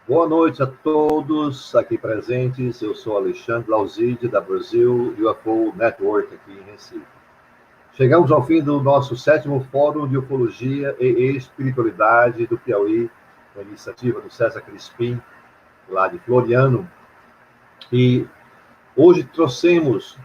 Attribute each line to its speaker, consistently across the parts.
Speaker 1: Boa noite a todos aqui presentes. Eu sou Alexandre Lauzide, da Brasil UFO Network, aqui em Recife. Chegamos ao fim do nosso 7º Fórum de Ufologia e Espiritualidade do Piauí, uma iniciativa do César Crispim, lá de Floriano. E hoje trouxemos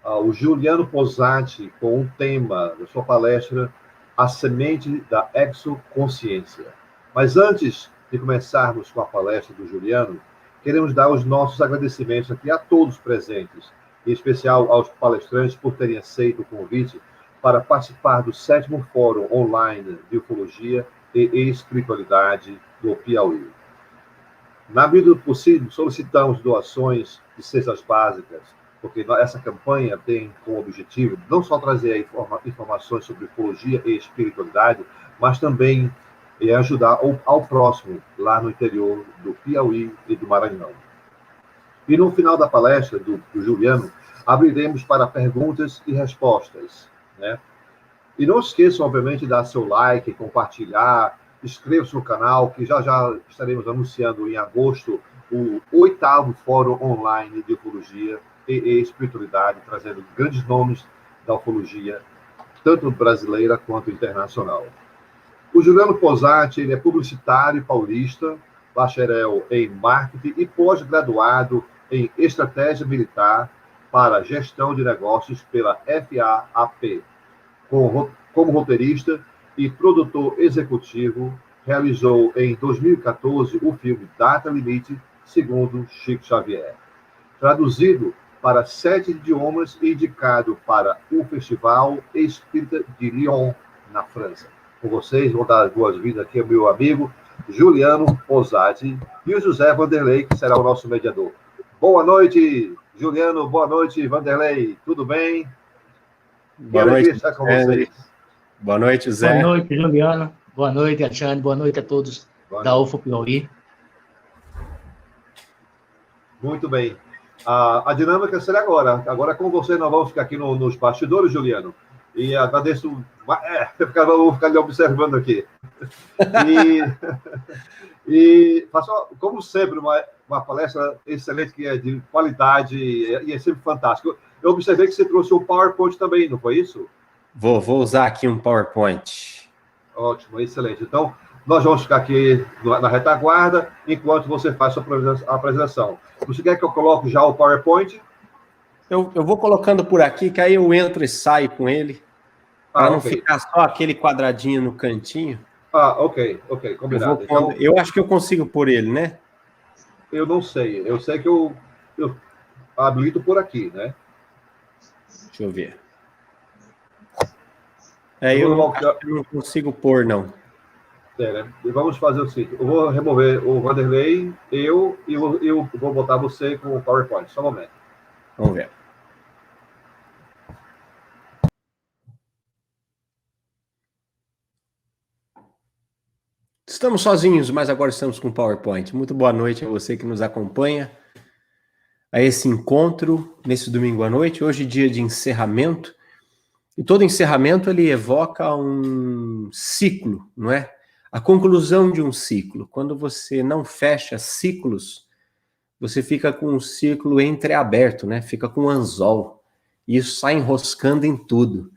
Speaker 1: o Juliano Posati com um tema da sua palestra, A Semente da Exoconsciência. Mas antes de começarmos com a palestra do Juliano, queremos dar os nossos agradecimentos aqui a todos presentes, em especial aos palestrantes por terem aceito o convite para participar do 7º Fórum Online de Ufologia e Espiritualidade do Piauí. Na medida do possível, solicitamos doações de cestas básicas, porque essa campanha tem como objetivo não só trazer informações sobre ufologia e espiritualidade, mas também ajudar ao próximo, lá no interior do Piauí e do Maranhão. E no final da palestra do Juliano, abriremos para perguntas e respostas, né? E não esqueçam, obviamente, de dar seu like, compartilhar, inscreva-se no canal, que já estaremos anunciando em agosto o 8º Fórum Online de Ufologia e Espiritualidade, trazendo grandes nomes da ufologia, tanto brasileira quanto internacional. O Juliano Posati, ele é publicitário paulista, bacharel em marketing e pós-graduado em estratégia militar para gestão de negócios pela FAAP. Como roteirista e produtor executivo, realizou em 2014 o filme Data Limite, segundo Chico Xavier. Traduzido para 7 idiomas e indicado para o Festival Espírita de Lyon, na França. Com vocês, vou dar as boas-vindas aqui ao meu amigo Juliano Posati e o José Vanderlei, que será o nosso mediador. Boa noite, Juliano. Boa noite, Vanderlei. Tudo bem?
Speaker 2: Boa noite, estar
Speaker 1: com vocês.
Speaker 2: Boa noite, Zé.
Speaker 3: Boa noite, Juliano. Boa noite, Alexandre. Boa noite a todos da UFO Piauí.
Speaker 1: Muito bem. A dinâmica será agora. Agora com você, nós vamos ficar aqui nos bastidores, Juliano. E agradeço. Vou ficar lhe observando aqui. E faço, como sempre, uma palestra excelente, que é de qualidade e é sempre fantástico. Eu observei que você trouxe um PowerPoint também, não foi isso?
Speaker 2: Vou usar aqui um PowerPoint.
Speaker 1: Ótimo, excelente. Então, nós vamos ficar aqui na retaguarda enquanto você faz sua apresentação. Você quer que eu coloque já o PowerPoint?
Speaker 2: Eu vou colocando por aqui, que aí eu entro e saio com ele, para não ficar só aquele quadradinho no cantinho.
Speaker 1: Ok, combinado.
Speaker 2: Eu acho que eu consigo pôr ele, né?
Speaker 1: Eu não sei. Eu sei que eu habilito por aqui, né?
Speaker 2: Deixa eu ver. Eu não consigo pôr, não.
Speaker 1: Né? Vamos fazer o seguinte. Eu vou remover o Vanderlei, eu vou botar você com o PowerPoint. Só um momento.
Speaker 2: Vamos ver. Estamos sozinhos, mas agora estamos com o PowerPoint. Muito boa noite a você que nos acompanha a esse encontro nesse domingo à noite. Hoje, dia de encerramento. E todo encerramento, ele evoca um ciclo, não é? A conclusão de um ciclo. Quando você não fecha ciclos, você fica com um ciclo entreaberto, né? Fica com um anzol. E isso sai enroscando em tudo.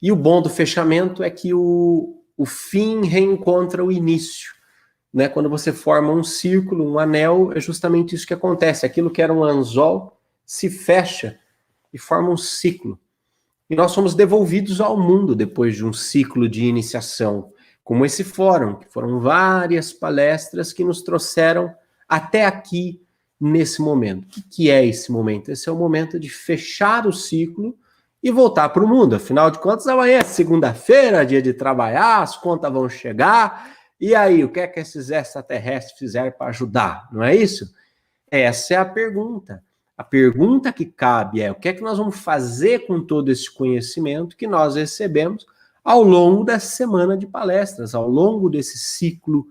Speaker 2: E o bom do fechamento é que o fim reencontra o início, né? Quando você forma um círculo, um anel, é justamente isso que acontece. Aquilo que era um anzol se fecha e forma um ciclo. E nós somos devolvidos ao mundo depois de um ciclo de iniciação, como esse fórum, que foram várias palestras que nos trouxeram até aqui, nesse momento. O que é esse momento? Esse é o momento de fechar o ciclo e voltar para o mundo. Afinal de contas, amanhã é segunda-feira, dia de trabalhar, as contas vão chegar. E aí, o que é que esses extraterrestres fizeram para ajudar? Não é isso? Essa é a pergunta. A pergunta que cabe é: o que é que nós vamos fazer com todo esse conhecimento que nós recebemos ao longo dessa semana de palestras, ao longo desse ciclo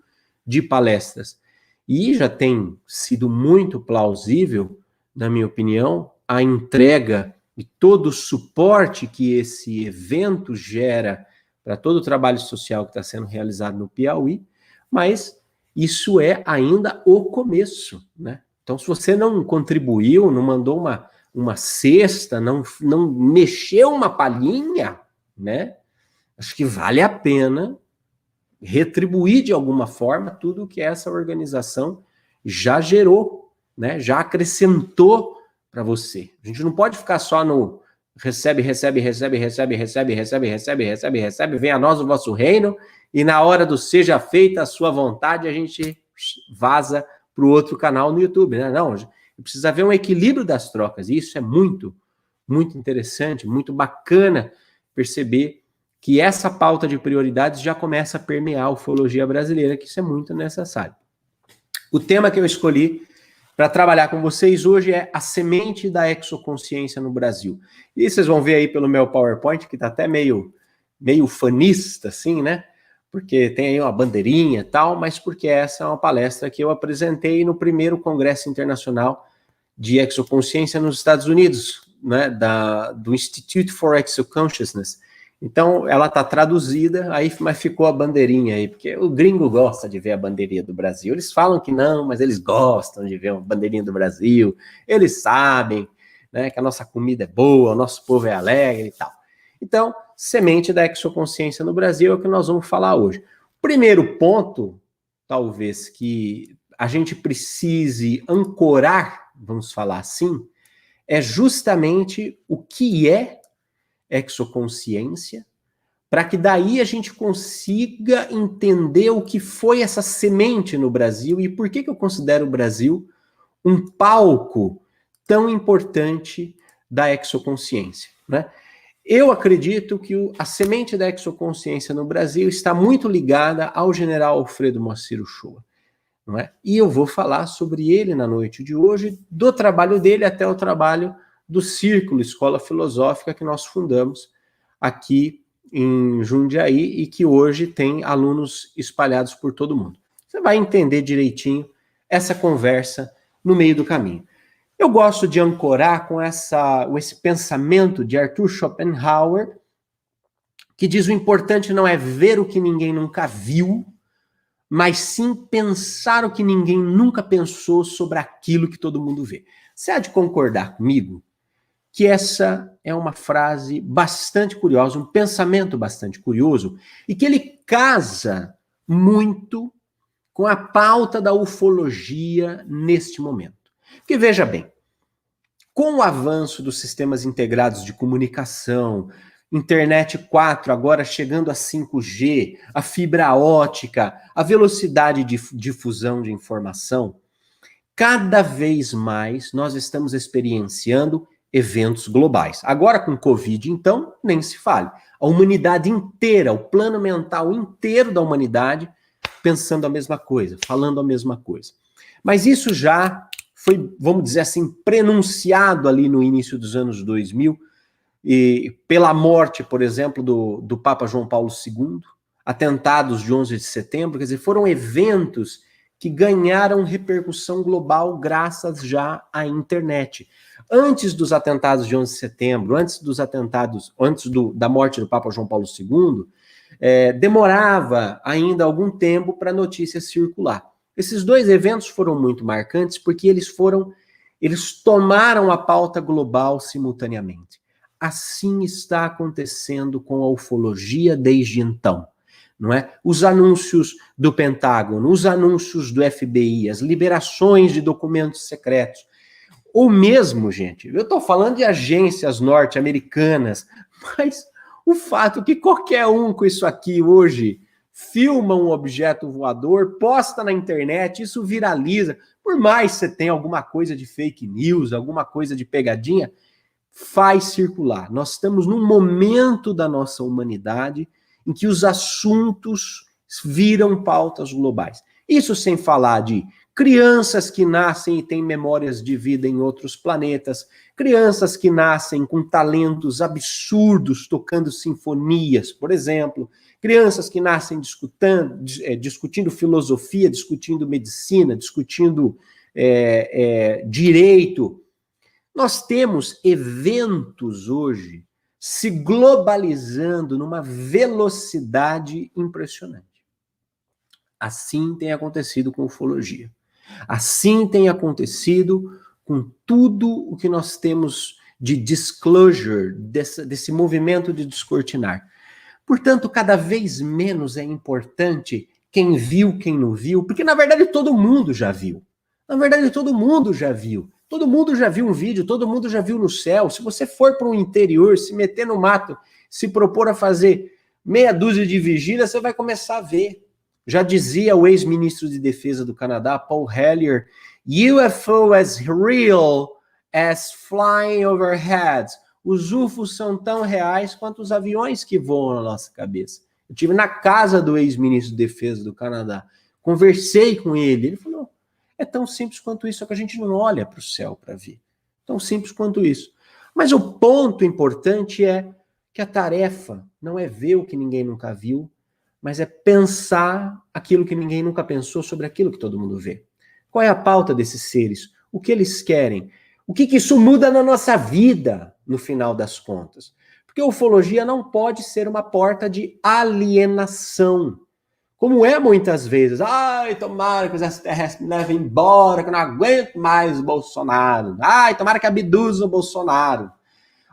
Speaker 2: de palestras? E já tem sido muito plausível, na minha opinião, a entrega e todo o suporte que esse evento gera para todo o trabalho social que está sendo realizado no Piauí, mas isso é ainda o começo, né? Então, se você não contribuiu, não mandou uma cesta, não mexeu uma palhinha, né? Acho que vale a pena retribuir de alguma forma tudo que essa organização já gerou, né? Já acrescentou para você. A gente não pode ficar só no recebe, vem a nós o vosso reino, e na hora do seja feita a sua vontade, a gente vaza para o outro canal no YouTube, né? Não, precisa haver um equilíbrio das trocas, e isso é muito, muito interessante, muito bacana perceber que essa pauta de prioridades já começa a permear a ufologia brasileira, que isso é muito necessário. O tema que eu escolhi para trabalhar com vocês hoje é a semente da exoconsciência no Brasil. E vocês vão ver aí pelo meu PowerPoint, que está até meio fanista, assim, né? Porque tem aí uma bandeirinha e tal, mas porque essa é uma palestra que eu apresentei no primeiro Congresso Internacional de Exoconsciência nos Estados Unidos, né? Do Institute for Exoconsciousness. Então, ela está traduzida, aí, mas ficou a bandeirinha aí, porque o gringo gosta de ver a bandeirinha do Brasil. Eles falam que não, mas eles gostam de ver a bandeirinha do Brasil. Eles sabem, né, que a nossa comida é boa, o nosso povo é alegre e tal. Então, semente da exoconsciência no Brasil é o que nós vamos falar hoje. Primeiro ponto, talvez, que a gente precise ancorar, vamos falar assim, é justamente o que é exoconsciência, para que daí a gente consiga entender o que foi essa semente no Brasil e por que eu considero o Brasil um palco tão importante da exoconsciência, né? Eu acredito que a semente da exoconsciência no Brasil está muito ligada ao general Alfredo Moacir Uchoa, não é? E eu vou falar sobre ele na noite de hoje, do trabalho dele até o trabalho do Círculo Escola Filosófica que nós fundamos aqui em Jundiaí e que hoje tem alunos espalhados por todo mundo. Você vai entender direitinho essa conversa no meio do caminho. Eu gosto de ancorar com esse pensamento de Arthur Schopenhauer, que diz: o importante não é ver o que ninguém nunca viu, mas sim pensar o que ninguém nunca pensou sobre aquilo que todo mundo vê. Você há de concordar comigo que essa é uma frase bastante curiosa, um pensamento bastante curioso, e que ele casa muito com a pauta da ufologia neste momento. Porque veja bem, com o avanço dos sistemas integrados de comunicação, internet 4, agora chegando a 5G, a fibra ótica, a velocidade de difusão de informação, cada vez mais nós estamos experienciando eventos globais. Agora com Covid, então, nem se fale. A humanidade inteira, o plano mental inteiro da humanidade, pensando a mesma coisa, falando a mesma coisa. Mas isso já foi, vamos dizer assim, prenunciado ali no início dos anos 2000, e pela morte, por exemplo, do Papa João Paulo II, atentados de 11 de setembro, quer dizer, foram eventos que ganharam repercussão global graças já à internet. Antes dos atentados de 11 de setembro, antes da morte do Papa João Paulo II, demorava ainda algum tempo para a notícia circular. Esses dois eventos foram muito marcantes porque eles tomaram a pauta global simultaneamente. Assim está acontecendo com a ufologia desde então. Não é? Os anúncios do Pentágono, os anúncios do FBI, as liberações de documentos secretos, ou mesmo, gente, eu estou falando de agências norte-americanas, mas o fato que qualquer um com isso aqui hoje filma um objeto voador, posta na internet, isso viraliza, por mais que você tenha alguma coisa de fake news, alguma coisa de pegadinha, faz circular. Nós estamos num momento da nossa humanidade em que os assuntos viram pautas globais. Isso sem falar de crianças que nascem e têm memórias de vida em outros planetas, crianças que nascem com talentos absurdos, tocando sinfonias, por exemplo, crianças que nascem discutindo filosofia, discutindo medicina, discutindo direito. Nós temos eventos hoje se globalizando numa velocidade impressionante. Assim tem acontecido com ufologia. Assim tem acontecido com tudo o que nós temos de disclosure, desse movimento de descortinar. Portanto, cada vez menos é importante quem viu, quem não viu, porque na verdade todo mundo já viu. Na verdade todo mundo já viu. Todo mundo já viu um vídeo, todo mundo já viu no céu. Se você for para o interior, se meter no mato, se propor a fazer meia dúzia de vigília, você vai começar a ver. Já dizia o ex-ministro de Defesa do Canadá, Paul Hellyer, UFO as real as flying overhead. Os UFOs são tão reais quanto os aviões que voam na nossa cabeça. Eu estive na casa do ex-ministro de Defesa do Canadá, conversei com ele, ele falou, é tão simples quanto isso, só que a gente não olha para o céu para ver. Tão simples quanto isso. Mas o ponto importante é que a tarefa não é ver o que ninguém nunca viu, mas é pensar aquilo que ninguém nunca pensou sobre aquilo que todo mundo vê. Qual é a pauta desses seres? O que eles querem? O que isso muda na nossa vida, no final das contas? Porque a ufologia não pode ser uma porta de alienação, como é muitas vezes. Ai, tomara que os extraterrestres me levem embora, que eu não aguento mais o Bolsonaro. Ai, tomara que abduzam o Bolsonaro.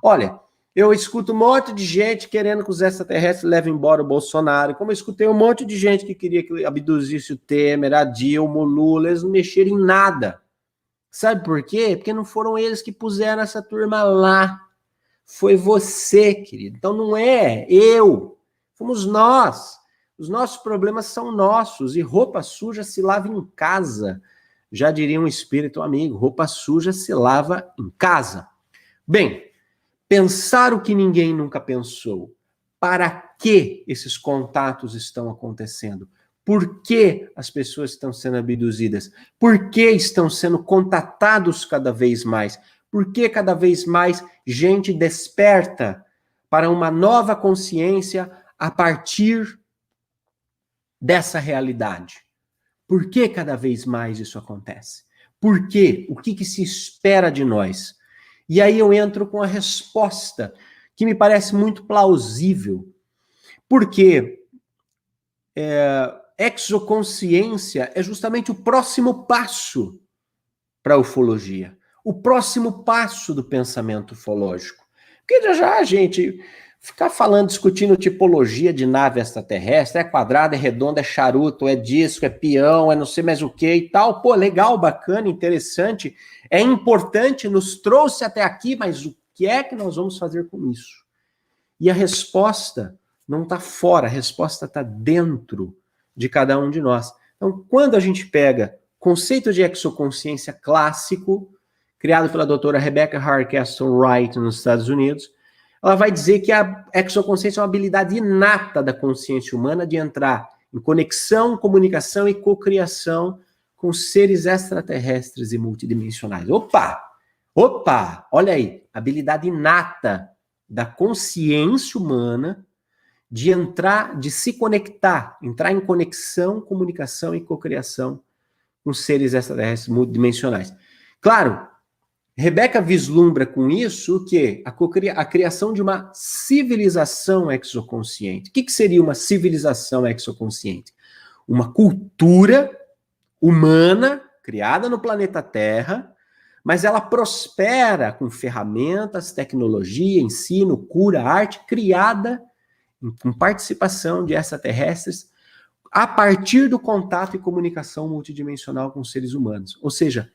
Speaker 2: Olha, eu escuto um monte de gente querendo que os extraterrestres levem embora o Bolsonaro, como eu escutei um monte de gente que queria que abduzisse o Temer, a Dilma, o Lula, eles não mexeram em nada. Sabe por quê? Porque não foram eles que puseram essa turma lá. Foi você, querido. Então não é eu. Fomos nós. Os nossos problemas são nossos. E roupa suja se lava em casa. Já diria um espírito amigo. Roupa suja se lava em casa. Bem, pensar o que ninguém nunca pensou. Para que esses contatos estão acontecendo? Por que as pessoas estão sendo abduzidas? Por que estão sendo contatados cada vez mais? Por que cada vez mais gente desperta para uma nova consciência a partir dessa realidade? Por que cada vez mais isso acontece? Por quê? O que se espera de nós? E aí eu entro com a resposta que me parece muito plausível. Porque exoconsciência é justamente o próximo passo para a ufologia. O próximo passo do pensamento ufológico. Porque já a gente ficar falando, discutindo tipologia de nave extraterrestre, é quadrada, é redonda, é charuto, é disco, é peão, é não sei mais o que e tal. Pô, legal, bacana, interessante, é importante, nos trouxe até aqui, mas o que é que nós vamos fazer com isso? E a resposta não está fora, a resposta está dentro de cada um de nós. Então, quando a gente pega conceito de exoconsciência clássico, criado pela doutora Rebecca Hardcastle Wright nos Estados Unidos, ela vai dizer que a exoconsciência é uma habilidade inata da consciência humana de entrar em conexão, comunicação e cocriação com seres extraterrestres e multidimensionais. Opa! Olha aí, habilidade inata da consciência humana de entrar, de se conectar, entrar em conexão, comunicação e cocriação com seres extraterrestres multidimensionais. Claro, Rebecca vislumbra com isso o quê? A criação de uma civilização exoconsciente. O que seria uma civilização exoconsciente? Uma cultura humana criada no planeta Terra, mas ela prospera com ferramentas, tecnologia, ensino, cura, arte, criada com participação de extraterrestres a partir do contato e comunicação multidimensional com seres humanos. Ou seja,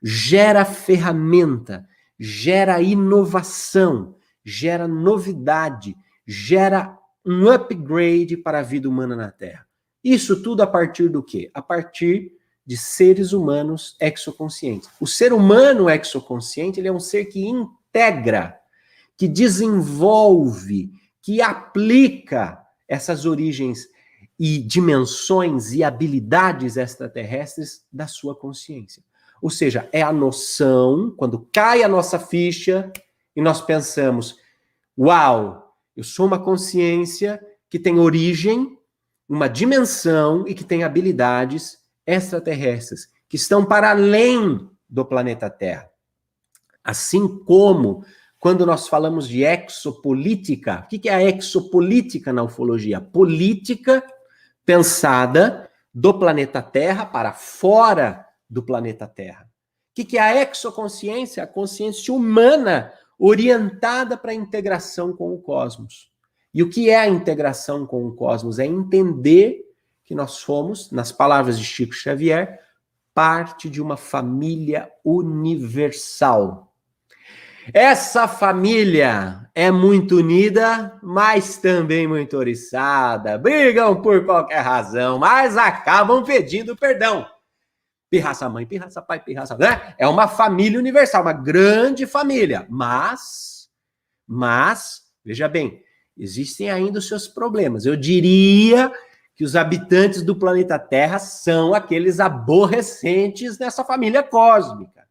Speaker 2: gera ferramenta, gera inovação, gera novidade, gera um upgrade para a vida humana na Terra. Isso tudo a partir do quê? A partir de seres humanos exoconscientes. O ser humano exoconsciente, ele é um ser que integra, que desenvolve, que aplica essas origens e dimensões e habilidades extraterrestres da sua consciência. Ou seja, é a noção, quando cai a nossa ficha e nós pensamos, uau, eu sou uma consciência que tem origem, uma dimensão e que tem habilidades extraterrestres, que estão para além do planeta Terra. Assim como quando nós falamos de exopolítica, o que é a exopolítica na ufologia? Política pensada do planeta Terra para fora do planeta Terra. O que é a exoconsciência? A consciência humana orientada para a integração com o cosmos. E o que é a integração com o cosmos? É entender que nós somos, nas palavras de Chico Xavier, parte de uma família universal. Essa família é muito unida, mas também muito oriçada. Brigam por qualquer razão, mas acabam pedindo perdão. Pirraça mãe, pirraça pai, pirraça... né? É uma família universal, uma grande família. Mas, veja bem, existem ainda os seus problemas. Eu diria que os habitantes do planeta Terra são aqueles aborrecentes nessa família cósmica,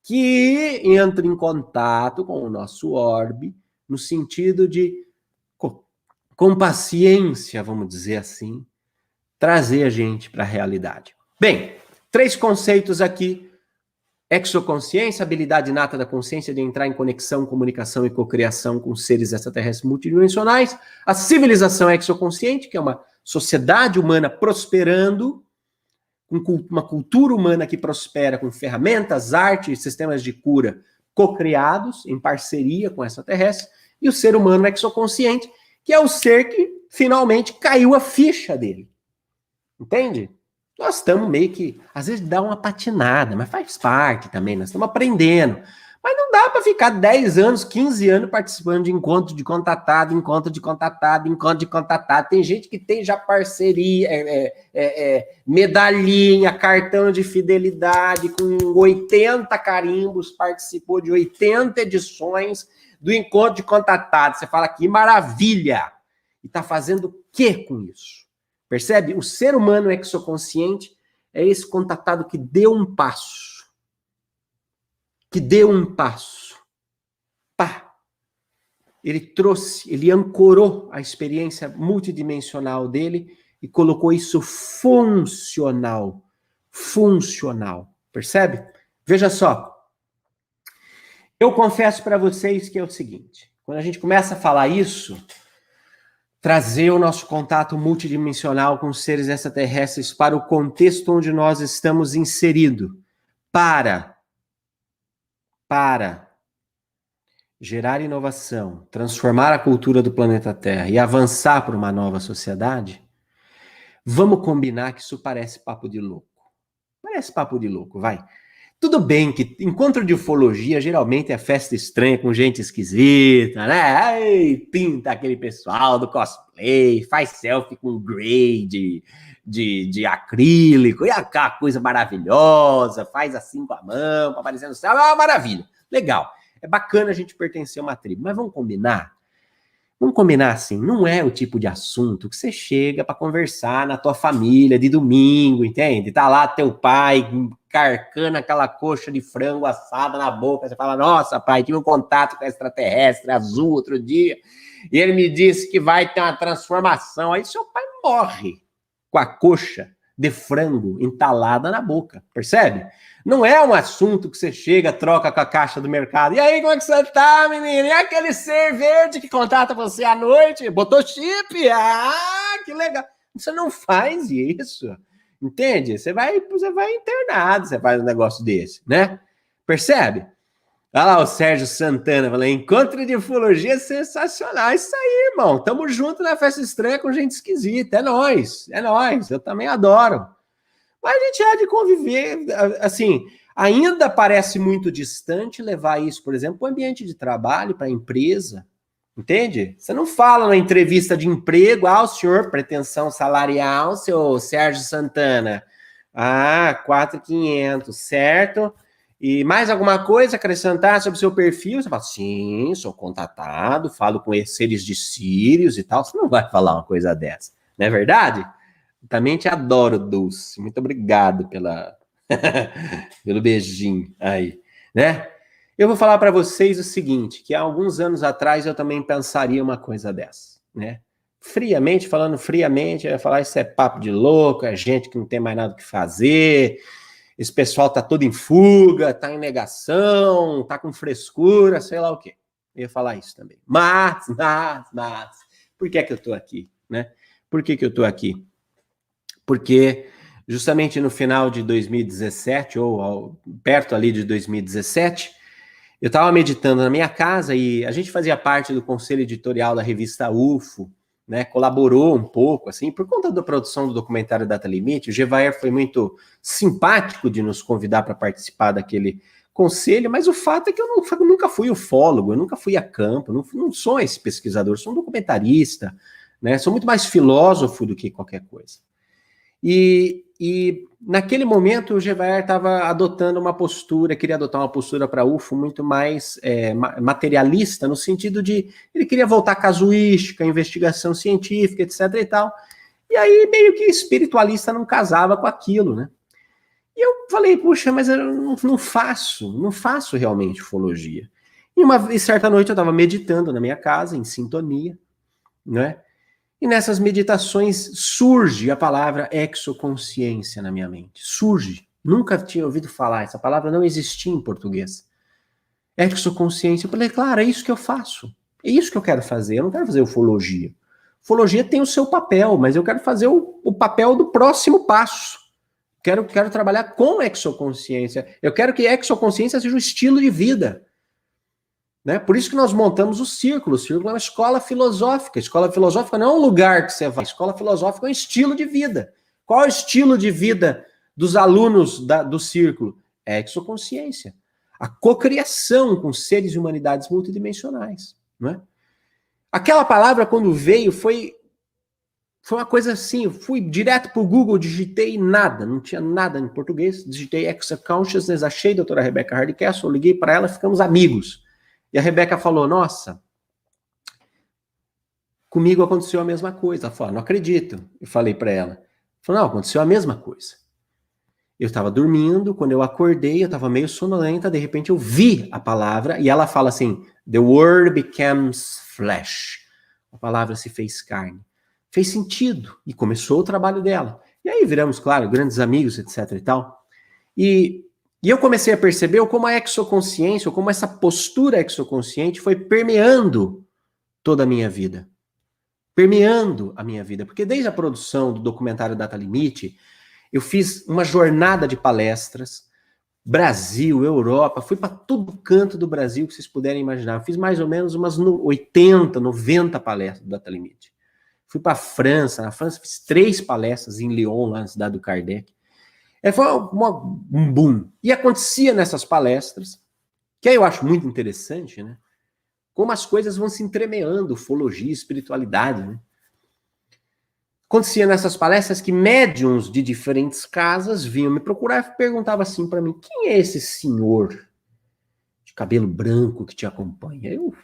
Speaker 2: que entram em contato com o nosso orbe, no sentido de, com paciência, vamos dizer assim, trazer a gente para a realidade. Bem, 3 conceitos aqui: exoconsciência, habilidade inata da consciência de entrar em conexão, comunicação e cocriação com seres extraterrestres multidimensionais. A civilização exoconsciente, que é uma sociedade humana prosperando, com uma cultura humana que prospera com ferramentas, arte e sistemas de cura cocriados em parceria com extraterrestres. E o ser humano exoconsciente, que é o ser que finalmente caiu a ficha dele. Entende? Nós estamos meio que, às vezes dá uma patinada, mas faz parte também, nós estamos aprendendo. Mas não dá para ficar 10 anos, 15 anos participando de encontro de contatado, encontro de contatado, encontro de contatado. Tem gente que tem já parceria, medalhinha, cartão de fidelidade, com 80 carimbos, participou de 80 edições do encontro de contatado. Você fala, que maravilha! E está fazendo o quê com isso? Percebe? O ser humano exoconsciente é esse contatado que deu um passo. Pá! Ele trouxe, ele ancorou a experiência multidimensional dele e colocou isso funcional. Percebe? Veja só. Eu confesso para vocês que é o seguinte, quando a gente começa a falar isso, trazer o nosso contato multidimensional com seres extraterrestres para o contexto onde nós estamos inseridos, para gerar inovação, transformar a cultura do planeta Terra e avançar para uma nova sociedade, vamos combinar que isso parece papo de louco. Vai. Tudo bem que encontro de ufologia geralmente é festa estranha com gente esquisita, né? Ai, pinta aquele pessoal do cosplay, faz selfie com grey de acrílico, e aquela coisa maravilhosa, faz assim com a mão, para aparecer no céu, é uma maravilha. Legal, é bacana a gente pertencer a uma tribo, mas vamos combinar? Vamos combinar assim, não é o tipo de assunto que você chega para conversar na tua família de domingo, entende? Tá lá teu pai carcando aquela coxa de frango assada na boca, você fala, nossa pai, tive um contato com extraterrestre azul outro dia, e ele me disse que vai ter uma transformação, aí seu pai morre com a coxa de frango entalada na boca, percebe? Não é um assunto que você chega, troca com a caixa do mercado. E aí, como é que você tá, menino? E aquele ser verde que contata você à noite? Botou chip? Ah, que legal. Você não faz isso, entende? Você vai internado, você faz um negócio desse, né? Percebe? Olha lá o Sérgio Santana, falando, encontro de ufologia sensacional. Isso aí, irmão. Tamo junto na festa estranha com gente esquisita. É nóis. Eu também adoro. Mas a gente há de conviver, assim, ainda parece muito distante levar isso, por exemplo, para o ambiente de trabalho, para a empresa, entende? Você não fala na entrevista de emprego, o senhor, pretensão salarial, seu Sérgio Santana, 4.500, certo? E mais alguma coisa acrescentar sobre o seu perfil? Você fala, sim, sou contatado, falo com seres de Sírios e tal, você não vai falar uma coisa dessa, não é verdade? Também te adoro, Dulce. Muito obrigado pelo beijinho aí, né? Eu vou falar para vocês o seguinte, que há alguns anos atrás eu também pensaria uma coisa dessa, né? Falando friamente, eu ia falar, isso é papo de louco, é gente que não tem mais nada o que fazer, esse pessoal tá todo em fuga, tá em negação, tá com frescura, sei lá o quê. Eu ia falar isso também. Mas, por que é que eu tô aqui, né? Por que eu tô aqui? porque justamente no final de 2017, ou perto ali de 2017, eu estava meditando na minha casa e a gente fazia parte do conselho editorial da revista UFO, né, colaborou um pouco, assim, por conta da produção do documentário Data Limite. O Gevaer foi muito simpático de nos convidar para participar daquele conselho, mas o fato é que eu nunca fui ufólogo, eu nunca fui a campo, não sou esse pesquisador, sou um documentarista, né, sou muito mais filósofo do que qualquer coisa. E naquele momento o Gevaer estava adotando uma postura, queria adotar uma postura para a UFO muito mais materialista, no sentido de ele queria voltar à casuística, investigação científica, etc. e tal. E aí meio que espiritualista não casava com aquilo, né? E eu falei, puxa, mas eu não faço realmente ufologia. E certa noite eu estava meditando na minha casa, em sintonia, né? E nessas meditações surge a palavra exoconsciência na minha mente. Surge. Nunca tinha ouvido falar. Essa palavra não existia em português. Exoconsciência. Eu falei, claro, é isso que eu faço. É isso que eu quero fazer. Eu não quero fazer ufologia. Ufologia tem o seu papel, mas eu quero fazer o papel do próximo passo. Quero trabalhar com exoconsciência. Eu quero que exoconsciência seja um estilo de vida. Né? Por isso que nós montamos o Círculo. O Círculo é uma escola filosófica. A escola filosófica não é um lugar que você vai. A escola filosófica é um estilo de vida. Qual é o estilo de vida dos alunos do Círculo? É a exoconsciência. A cocriação com seres e humanidades multidimensionais. Né? Aquela palavra, quando veio, foi uma coisa assim. Eu fui direto para o Google, digitei nada. Não tinha nada em português. Digitei Exoconsciousness, achei a doutora Rebecca Hardcastle, liguei para ela, ficamos amigos. E a Rebeca falou, nossa, comigo aconteceu a mesma coisa. Ela falou, não acredito. Eu falei para ela. Ela falou, não, aconteceu a mesma coisa. Eu estava dormindo, quando eu acordei, eu estava meio sonolenta, de repente eu vi a palavra, e ela fala assim, the word becomes flesh. A palavra se fez carne. Fez sentido, e começou o trabalho dela. E aí viramos, claro, grandes amigos, etc e tal. E eu comecei a perceber como a exoconsciência, ou como essa postura exoconsciente foi permeando toda a minha vida. Permeando a minha vida. Porque desde a produção do documentário Data Limite, eu fiz uma jornada de palestras, Brasil, Europa, fui para todo canto do Brasil que vocês puderem imaginar. Eu fiz mais ou menos umas 80, 90 palestras do Data Limite. Fui para a França, na França fiz 3 palestras em Lyon, lá na cidade do Kardec. Foi um boom. E acontecia nessas palestras, que aí eu acho muito interessante, né? Como as coisas vão se entremeando, ufologia, espiritualidade, né? Acontecia nessas palestras que médiuns de diferentes casas vinham me procurar e perguntavam assim para mim, quem é esse senhor de cabelo branco que te acompanha? Eu,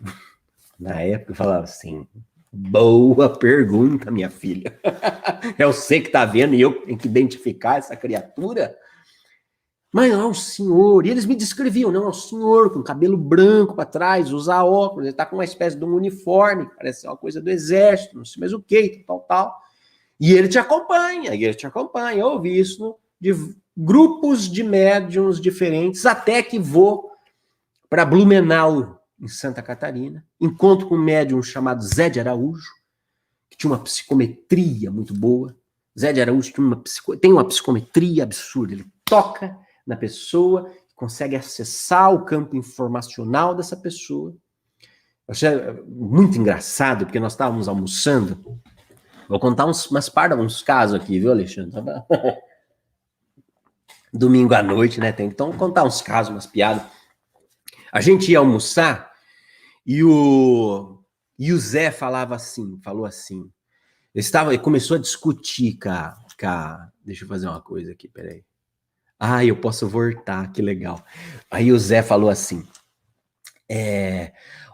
Speaker 2: na época, falava assim, boa pergunta, minha filha. É você que tá vendo e eu tenho que identificar essa criatura? Mas não, é um senhor. E eles me descreviam, não, é um senhor com cabelo branco para trás, usa óculos, ele tá com uma espécie de um uniforme, parece uma coisa do exército, não sei mais o que, tal. E ele te acompanha. Eu ouvi isso de grupos de médiuns diferentes, até que vou para Blumenau, em Santa Catarina, encontro com um médium chamado Zé de Araújo, que tinha uma psicometria muito boa. Zé de Araújo tem uma psicometria absurda, ele toca na pessoa, consegue acessar o campo informacional dessa pessoa. Eu achei muito engraçado, porque nós estávamos almoçando. Vou contar uns casos aqui, viu, Alexandre? Domingo à noite, né? Tem que contar uns casos, umas piadas. A gente ia almoçar e o Zé falou assim. Ele começou a discutir deixa eu fazer uma coisa aqui, peraí. Eu posso voltar, que legal. Aí o Zé falou assim,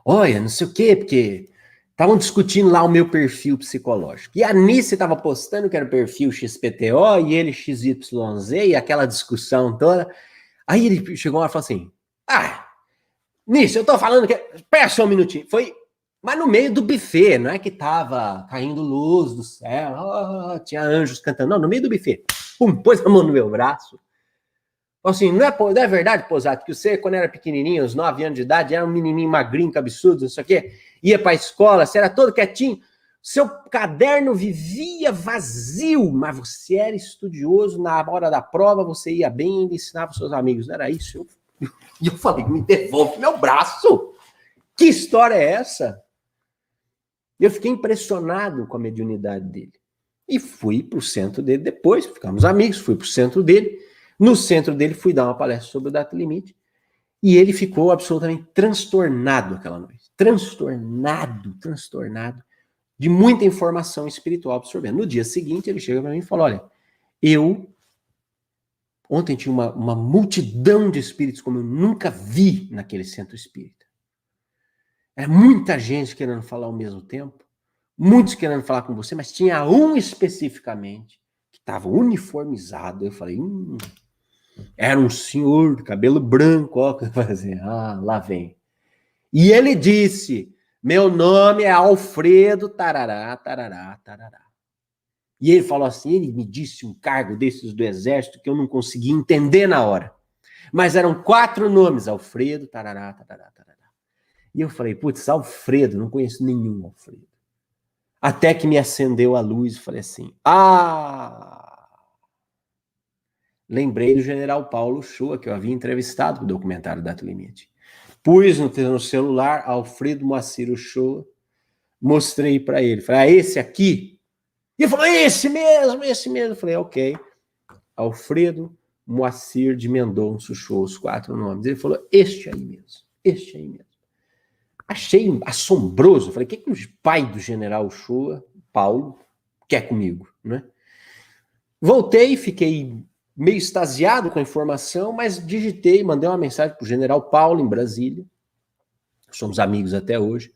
Speaker 2: olha, não sei o quê, porque estavam discutindo lá o meu perfil psicológico. E a Nice estava postando que era o perfil XPTO e ele XYZ e aquela discussão toda. Aí ele chegou lá e falou assim, Nice, eu tô falando que... Espera só um minutinho. Mas no meio do buffet, não é que tava caindo luz do céu, tinha anjos cantando, não, no meio do buffet. Pôs a mão no meu braço. Assim, não é verdade, Posato, que você, quando era pequenininho, uns 9 anos de idade, era um menininho magrinho, que absurdo, não sei o quê, ia pra escola, você era todo quietinho, Seu caderno vivia vazio, mas você era estudioso, na hora da prova você ia bem e ensinava os seus amigos. Não era isso? E eu falei, me devolve meu braço. Que história é essa? Eu fiquei impressionado com a mediunidade dele. E fui para o centro dele depois, ficamos amigos, fui para o centro dele. No centro dele fui dar uma palestra sobre o data limite. E ele ficou absolutamente transtornado aquela noite. Transtornado. De muita informação espiritual absorvendo. No dia seguinte ele chega para mim e fala, olha, ontem tinha uma multidão de espíritos como eu nunca vi naquele centro espírita. Era muita gente querendo falar ao mesmo tempo, muitos querendo falar com você, mas tinha um especificamente que estava uniformizado. Eu falei, era um senhor de cabelo branco, ó, que eu fazia, lá vem. E ele disse, meu nome é Alfredo tarará, tarará, tarará. E ele falou assim, ele me disse um cargo desses do exército que eu não conseguia entender na hora. Mas eram 4 nomes, Alfredo, tarará, tarará, tarará. E eu falei, putz, Alfredo, não conheço nenhum Alfredo. Até que me acendeu a luz e falei assim, lembrei do general Paulo Shoa, que eu havia entrevistado para o documentário Data Limite. Pus no celular Alfredo Moacir Shoa, mostrei para ele. Falei, esse aqui? E ele falou, esse mesmo. Eu falei, ok. Alfredo Moacir de Mendonça Shoa, os 4 nomes. Ele falou, este aí mesmo. Achei assombroso. Falei, o que o pai do general Shoa, Paulo, quer comigo, né? Voltei, fiquei meio extasiado com a informação, mas digitei, mandei uma mensagem para o general Paulo, em Brasília. Somos amigos até hoje.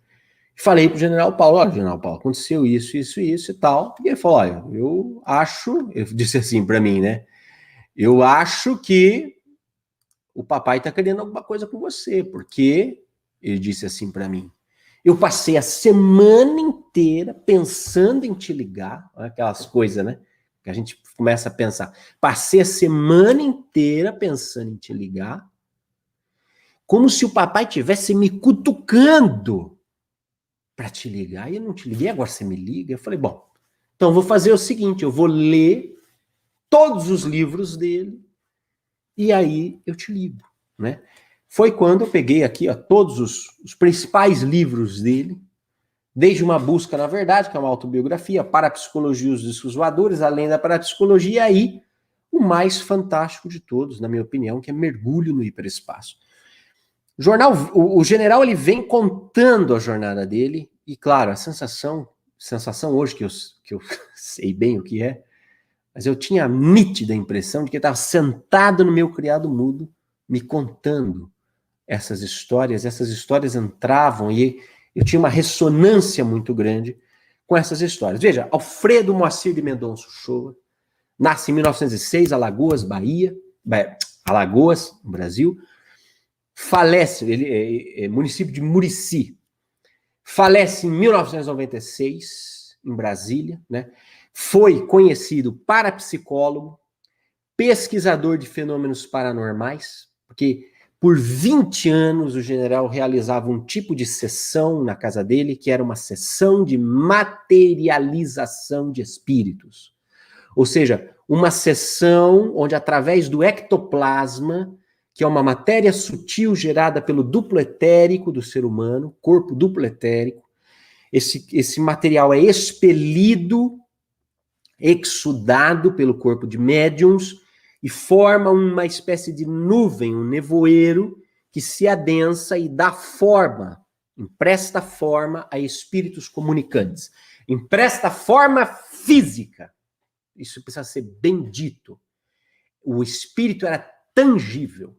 Speaker 2: Falei para o general Paulo, olha, general Paulo, aconteceu isso e tal. E ele falou, olha, eu disse assim para mim, né? Eu acho que o papai está querendo alguma coisa com você, porque... Ele disse assim para mim, eu passei a semana inteira pensando em te ligar, aquelas coisas, né? Que a gente começa a pensar. Passei a semana inteira pensando em te ligar, como se o papai estivesse me cutucando para te ligar. E eu não te liguei, agora você me liga. Eu falei, bom, então eu vou fazer o seguinte, eu vou ler todos os livros dele e aí eu te ligo, né? Foi quando eu peguei aqui todos os principais livros dele, desde Uma Busca na Verdade, que é uma autobiografia, Parapsicologia e os Discos Voadores, Além da Parapsicologia, e aí o mais fantástico de todos, na minha opinião, que é Mergulho no Hiperespaço. O general ele vem contando a jornada dele, e claro, a sensação hoje que eu sei bem o que é, mas eu tinha a nítida impressão de que ele estava sentado no meu criado mudo, me contando essas histórias entravam e eu tinha uma ressonância muito grande com essas histórias. Veja, Alfredo Moacir de Mendonça Shoa, nasce em 1906, Alagoas, Bahia, Alagoas, no Brasil, falece, ele é município de Murici, falece em 1996, em Brasília, né? Foi conhecido parapsicólogo, pesquisador de fenômenos paranormais, porque por 20 anos, o general realizava um tipo de sessão na casa dele, que era uma sessão de materialização de espíritos. Ou seja, uma sessão onde, através do ectoplasma, que é uma matéria sutil gerada pelo duplo etérico do ser humano, corpo duplo etérico, esse material é expelido, exudado pelo corpo de médiums, e forma uma espécie de nuvem, um nevoeiro, que se adensa e dá forma, empresta forma a espíritos comunicantes. Empresta forma física. Isso precisa ser bem dito. O espírito era tangível.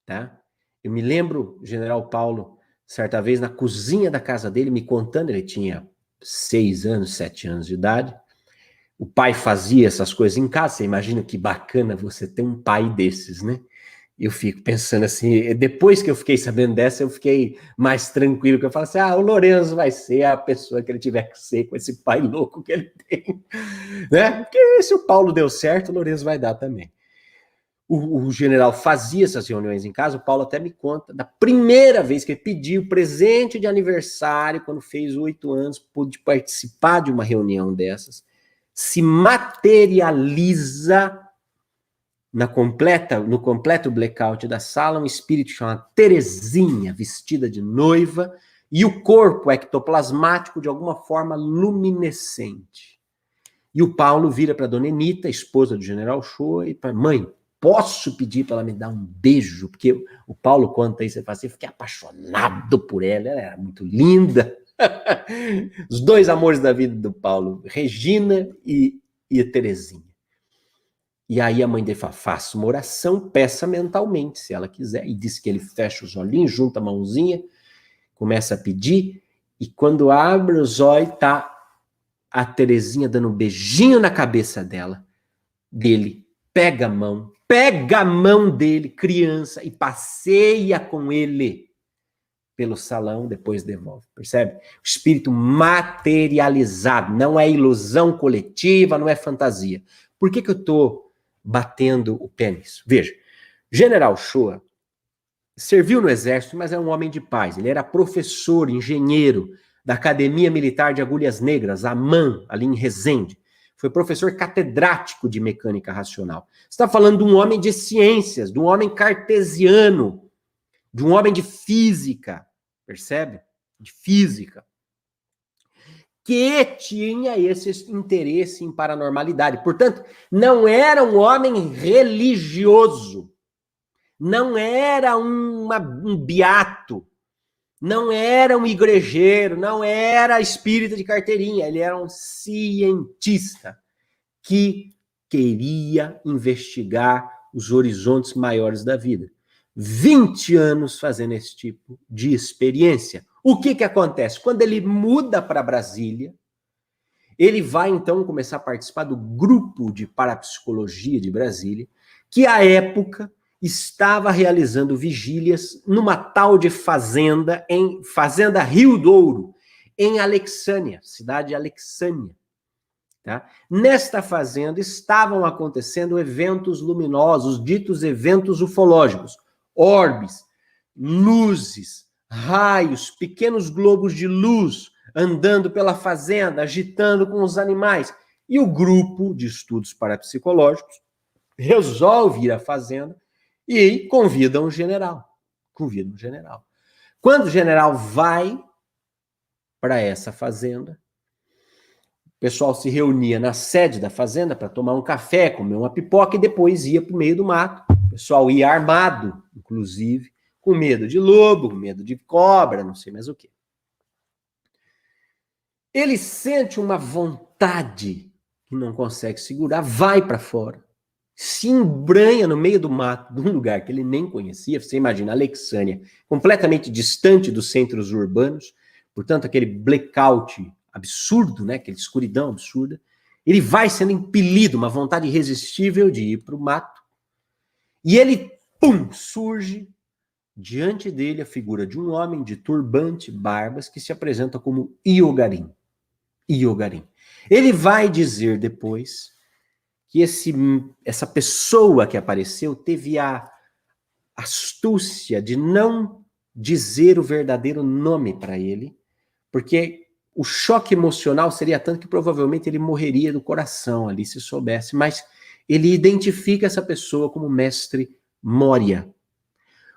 Speaker 2: Tá? Eu me lembro, o general Paulo, certa vez, na cozinha da casa dele, me contando, ele tinha 6 anos, 7 anos de idade, o pai fazia essas coisas em casa, você imagina que bacana você ter um pai desses, né? Eu fico pensando assim, depois que eu fiquei sabendo dessa, eu fiquei mais tranquilo, que eu falo assim, o Lourenço vai ser a pessoa que ele tiver que ser, com esse pai louco que ele tem, né? Porque se o Paulo deu certo, o Lourenço vai dar também. O general fazia essas reuniões em casa, o Paulo até me conta, da primeira vez que ele pediu presente de aniversário, quando fez 8 anos, pôde participar de uma reunião dessas, se materializa no completo blackout da sala, um espírito chamado Terezinha, vestida de noiva, e o corpo ectoplasmático de alguma forma luminescente. E o Paulo vira para a dona Enita, esposa do general Shoa, e para mãe, posso pedir para ela me dar um beijo? Porque o Paulo conta isso, ele fala assim, eu fiquei apaixonado por ela era muito linda. Os dois amores da vida do Paulo, Regina e a Terezinha. E aí a mãe dele fala, faça uma oração, peça mentalmente, se ela quiser. E diz que ele fecha os olhinhos, junta a mãozinha, começa a pedir, e quando abre os olhos, tá a Terezinha dando um beijinho na cabeça dele, pega a mão dele, criança, e passeia com ele pelo salão, depois devolve, percebe? O espírito materializado, não é ilusão coletiva, não é fantasia. Por que eu estou batendo o pé nisso? Veja, General Shoa serviu no exército, mas é um homem de paz. Ele era professor, engenheiro da Academia Militar de Agulhas Negras, AMAN, ali em Resende. Foi professor catedrático de mecânica racional. Você está falando de um homem de ciências, de um homem cartesiano, de um homem de física, percebe? De física. Que tinha esse interesse em paranormalidade. Portanto, não era um homem religioso. Não era um beato. Não era um igrejeiro. Não era espírita de carteirinha. Ele era um cientista que queria investigar os horizontes maiores da vida. 20 anos fazendo esse tipo de experiência. O que acontece? Quando ele muda para Brasília, ele vai então começar a participar do grupo de parapsicologia de Brasília, que à época estava realizando vigílias numa tal de fazenda, em Fazenda Rio Douro, em Alexânia, cidade de Alexânia. Tá? Nesta fazenda estavam acontecendo eventos luminosos, ditos eventos ufológicos, orbes, luzes, raios, pequenos globos de luz andando pela fazenda, agitando com os animais. E o grupo de estudos parapsicológicos resolve ir à fazenda e convida um general. Quando o general vai para essa fazenda, o pessoal se reunia na sede da fazenda para tomar um café, comer uma pipoca e depois ia para o meio do mato. O pessoal ia armado, inclusive, com medo de lobo, com medo de cobra, não sei mais o quê. Ele sente uma vontade que não consegue segurar, vai para fora, se embranha no meio do mato, de um lugar que ele nem conhecia. Você imagina, Alexânia, completamente distante dos centros urbanos, portanto, aquele blackout absurdo, né? Aquela escuridão absurda. Ele vai sendo impelido, uma vontade irresistível de ir para o mato. E ele, surge diante dele a figura de um homem de turbante, barbas, que se apresenta como Iogarim. Ele vai dizer depois que essa pessoa que apareceu teve a astúcia de não dizer o verdadeiro nome para ele, porque o choque emocional seria tanto que provavelmente ele morreria do coração ali, se soubesse. Mas ele identifica essa pessoa como mestre Moria.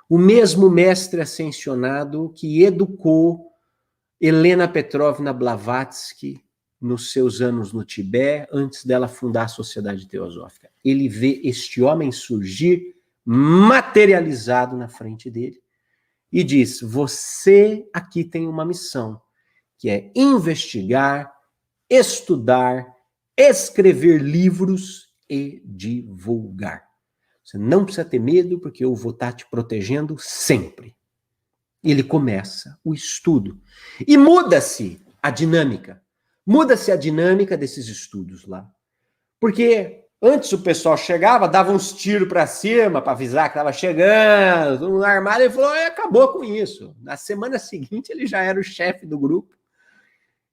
Speaker 2: O mesmo mestre ascensionado que educou Helena Petrovna Blavatsky nos seus anos no Tibete, antes dela fundar a Sociedade Teosófica. Ele vê este homem surgir materializado na frente dele e diz, você aqui tem uma missão, que é investigar, estudar, escrever livros e divulgar. Você não precisa ter medo, porque eu vou estar te protegendo sempre. Ele começa o estudo. E muda-se a dinâmica. Muda-se a dinâmica desses estudos lá. Porque antes o pessoal chegava, dava uns tiros para cima para avisar que estava chegando, todo mundo armado, ele falou, acabou com isso. Na semana seguinte ele já era o chefe do grupo.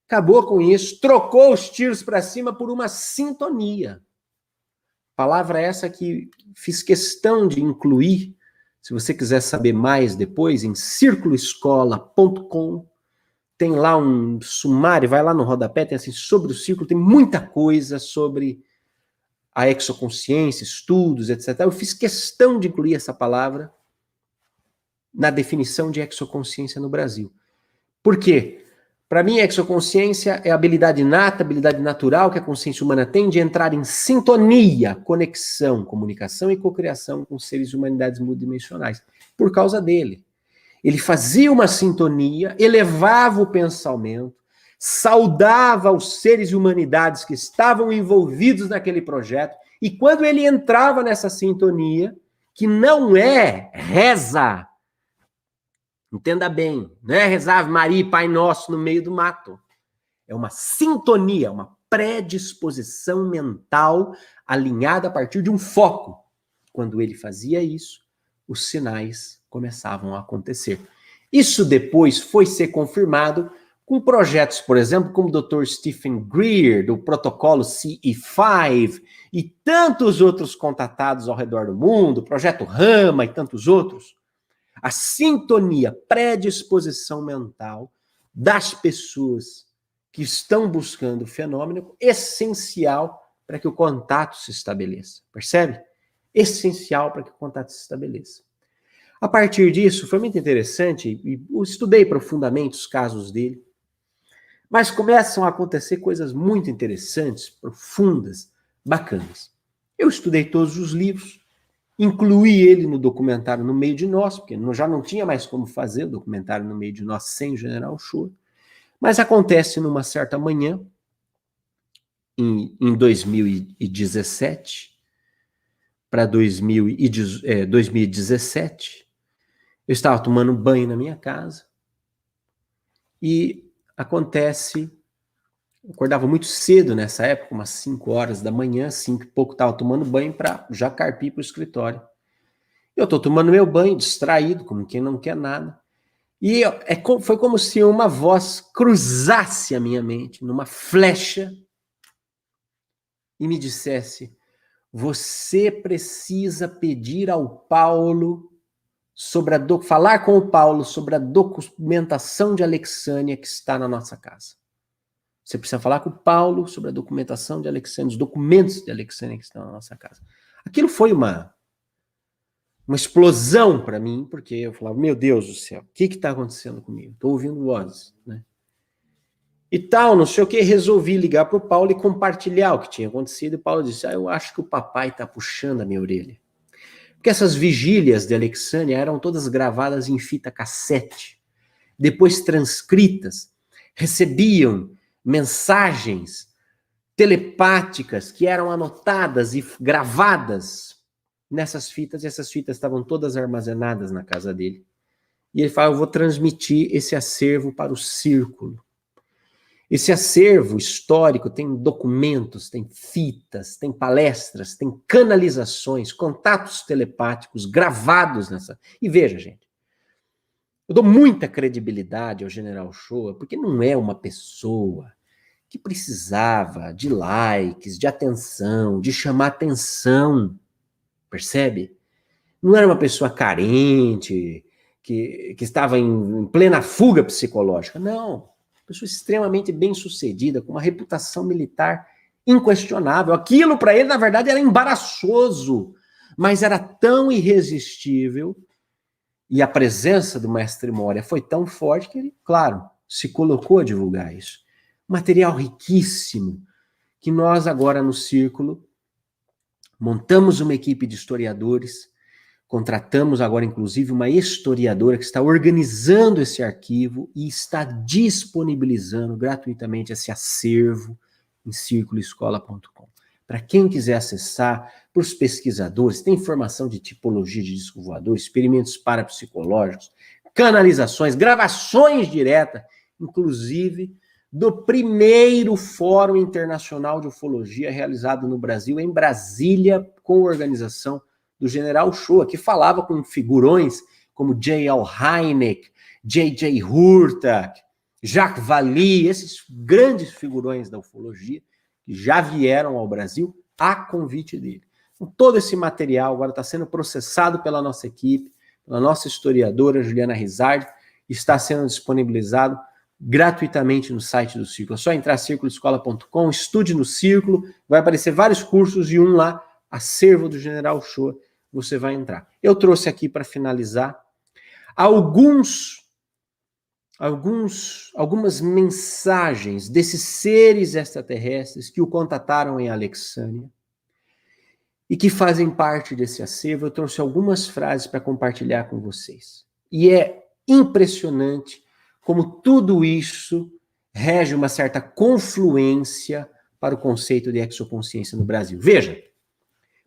Speaker 2: Acabou com isso, trocou os tiros para cima por uma sintonia. Palavra essa que fiz questão de incluir, se você quiser saber mais depois, em circuloescola.com, tem lá um sumário, vai lá no rodapé, tem assim, sobre o círculo, tem muita coisa sobre a exoconsciência, estudos, etc. Eu fiz questão de incluir essa palavra na definição de exoconsciência no Brasil. Por quê? Para mim, a exoconsciência é a habilidade inata, habilidade natural que a consciência humana tem de entrar em sintonia, conexão, comunicação e cocriação com seres e humanidades multidimensionais. Por causa dele. Ele fazia uma sintonia, elevava o pensamento, saudava os seres e humanidades que estavam envolvidos naquele projeto, e quando ele entrava nessa sintonia, que não é reza, entenda bem, não é rezar Ave Maria e Pai Nosso no meio do mato. É uma sintonia, uma predisposição mental alinhada a partir de um foco. Quando ele fazia isso, os sinais começavam a acontecer. Isso depois foi ser confirmado com projetos, por exemplo, como o Dr. Stephen Greer, do protocolo CE5, e tantos outros contatados ao redor do mundo, o projeto Rama e tantos outros. A sintonia, predisposição mental das pessoas que estão buscando o fenômeno, essencial para que o contato se estabeleça. Percebe? Essencial para que o contato se estabeleça. A partir disso, foi muito interessante, e eu estudei profundamente os casos dele, mas começam a acontecer coisas muito interessantes, profundas, bacanas. Eu estudei todos os livros, incluí ele no documentário No Meio de Nós, porque já não tinha mais como fazer o documentário No Meio de Nós sem o General Ochoa, mas acontece numa certa manhã, em 2017, para 2017, eu estava tomando banho na minha casa e acontece, eu acordava muito cedo nessa época, umas 5 horas da manhã, 5 e pouco, estava tomando banho para já carpir para o escritório. Eu estou tomando meu banho, distraído, como quem não quer nada, e foi como se uma voz cruzasse a minha mente, numa flecha, e me dissesse: você precisa pedir ao Paulo falar com o Paulo sobre a documentação de Alexânia que está na nossa casa. Você precisa falar com o Paulo sobre a documentação de Alexânia, os documentos de Alexânia que estão na nossa casa. Aquilo foi uma explosão para mim, porque eu falava: meu Deus do céu, o que está acontecendo comigo? Estou ouvindo vozes, né? E tal, não sei o que, resolvi ligar para o Paulo e compartilhar o que tinha acontecido. E o Paulo disse: eu acho que o papai está puxando a minha orelha. Porque essas vigílias de Alexânia eram todas gravadas em fita cassete, depois transcritas, recebiam mensagens telepáticas que eram anotadas e gravadas nessas fitas, e essas fitas estavam todas armazenadas na casa dele. E ele fala: eu vou transmitir esse acervo para o círculo. Esse acervo histórico tem documentos, tem fitas, tem palestras, tem canalizações, contatos telepáticos gravados nessa... E veja, gente, eu dou muita credibilidade ao General Ochoa, porque não é uma pessoa que precisava de likes, de atenção, de chamar atenção, percebe? Não era uma pessoa carente, que estava em plena fuga psicológica, não. Pessoa extremamente bem-sucedida, com uma reputação militar inquestionável. Aquilo para ele, na verdade, era embaraçoso, mas era tão irresistível, e a presença do Mestre Moria foi tão forte que ele, claro, se colocou a divulgar isso. Material riquíssimo, que nós agora no Círculo montamos uma equipe de historiadores, contratamos agora, inclusive, uma historiadora que está organizando esse arquivo e está disponibilizando gratuitamente esse acervo em circuloescola.com. Para quem quiser acessar, para os pesquisadores, tem informação de tipologia de disco voador, experimentos parapsicológicos, canalizações, gravações diretas, inclusive do primeiro Fórum Internacional de Ufologia realizado no Brasil, em Brasília, com organização do General Ochoa, que falava com figurões como J.L. Hynek, J.J. Hurtak, Jacques Vallée, esses grandes figurões da ufologia, que já vieram ao Brasil a convite dele. Todo esse material agora está sendo processado pela nossa equipe, pela nossa historiadora Juliana Rizardi, está sendo disponibilizado gratuitamente no site do Círculo. É só entrar circuloescola.com, estude no Círculo, vai aparecer vários cursos e um lá, Acervo do General Ochoa, você vai entrar. Eu trouxe aqui para finalizar algumas mensagens desses seres extraterrestres que o contataram em Alexânia e que fazem parte desse acervo. Eu trouxe algumas frases para compartilhar com vocês. E é impressionante como tudo isso rege uma certa confluência para o conceito de exoconsciência no Brasil. Veja,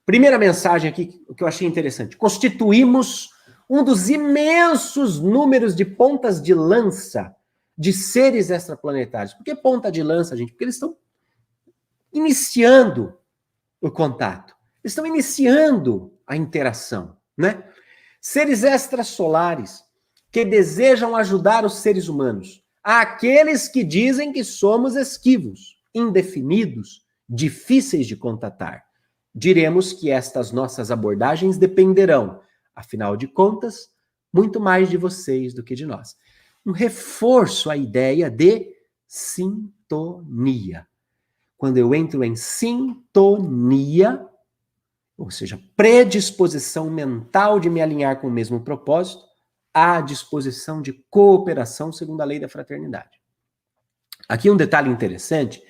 Speaker 2: primeira mensagem aqui que eu achei interessante. Constituímos um dos imensos números de pontas de lança de seres extraplanetários. Por que ponta de lança, gente? Porque eles estão iniciando o contato. Eles estão iniciando a interação, né? Seres extrasolares que desejam ajudar os seres humanos. Aqueles que dizem que somos esquivos, indefinidos, difíceis de contatar. Diremos que estas nossas abordagens dependerão, afinal de contas, muito mais de vocês do que de nós. Um reforço à ideia de sintonia. Quando eu entro em sintonia, ou seja, predisposição mental de me alinhar com o mesmo propósito, há disposição de cooperação segundo a lei da fraternidade. Aqui um detalhe interessante,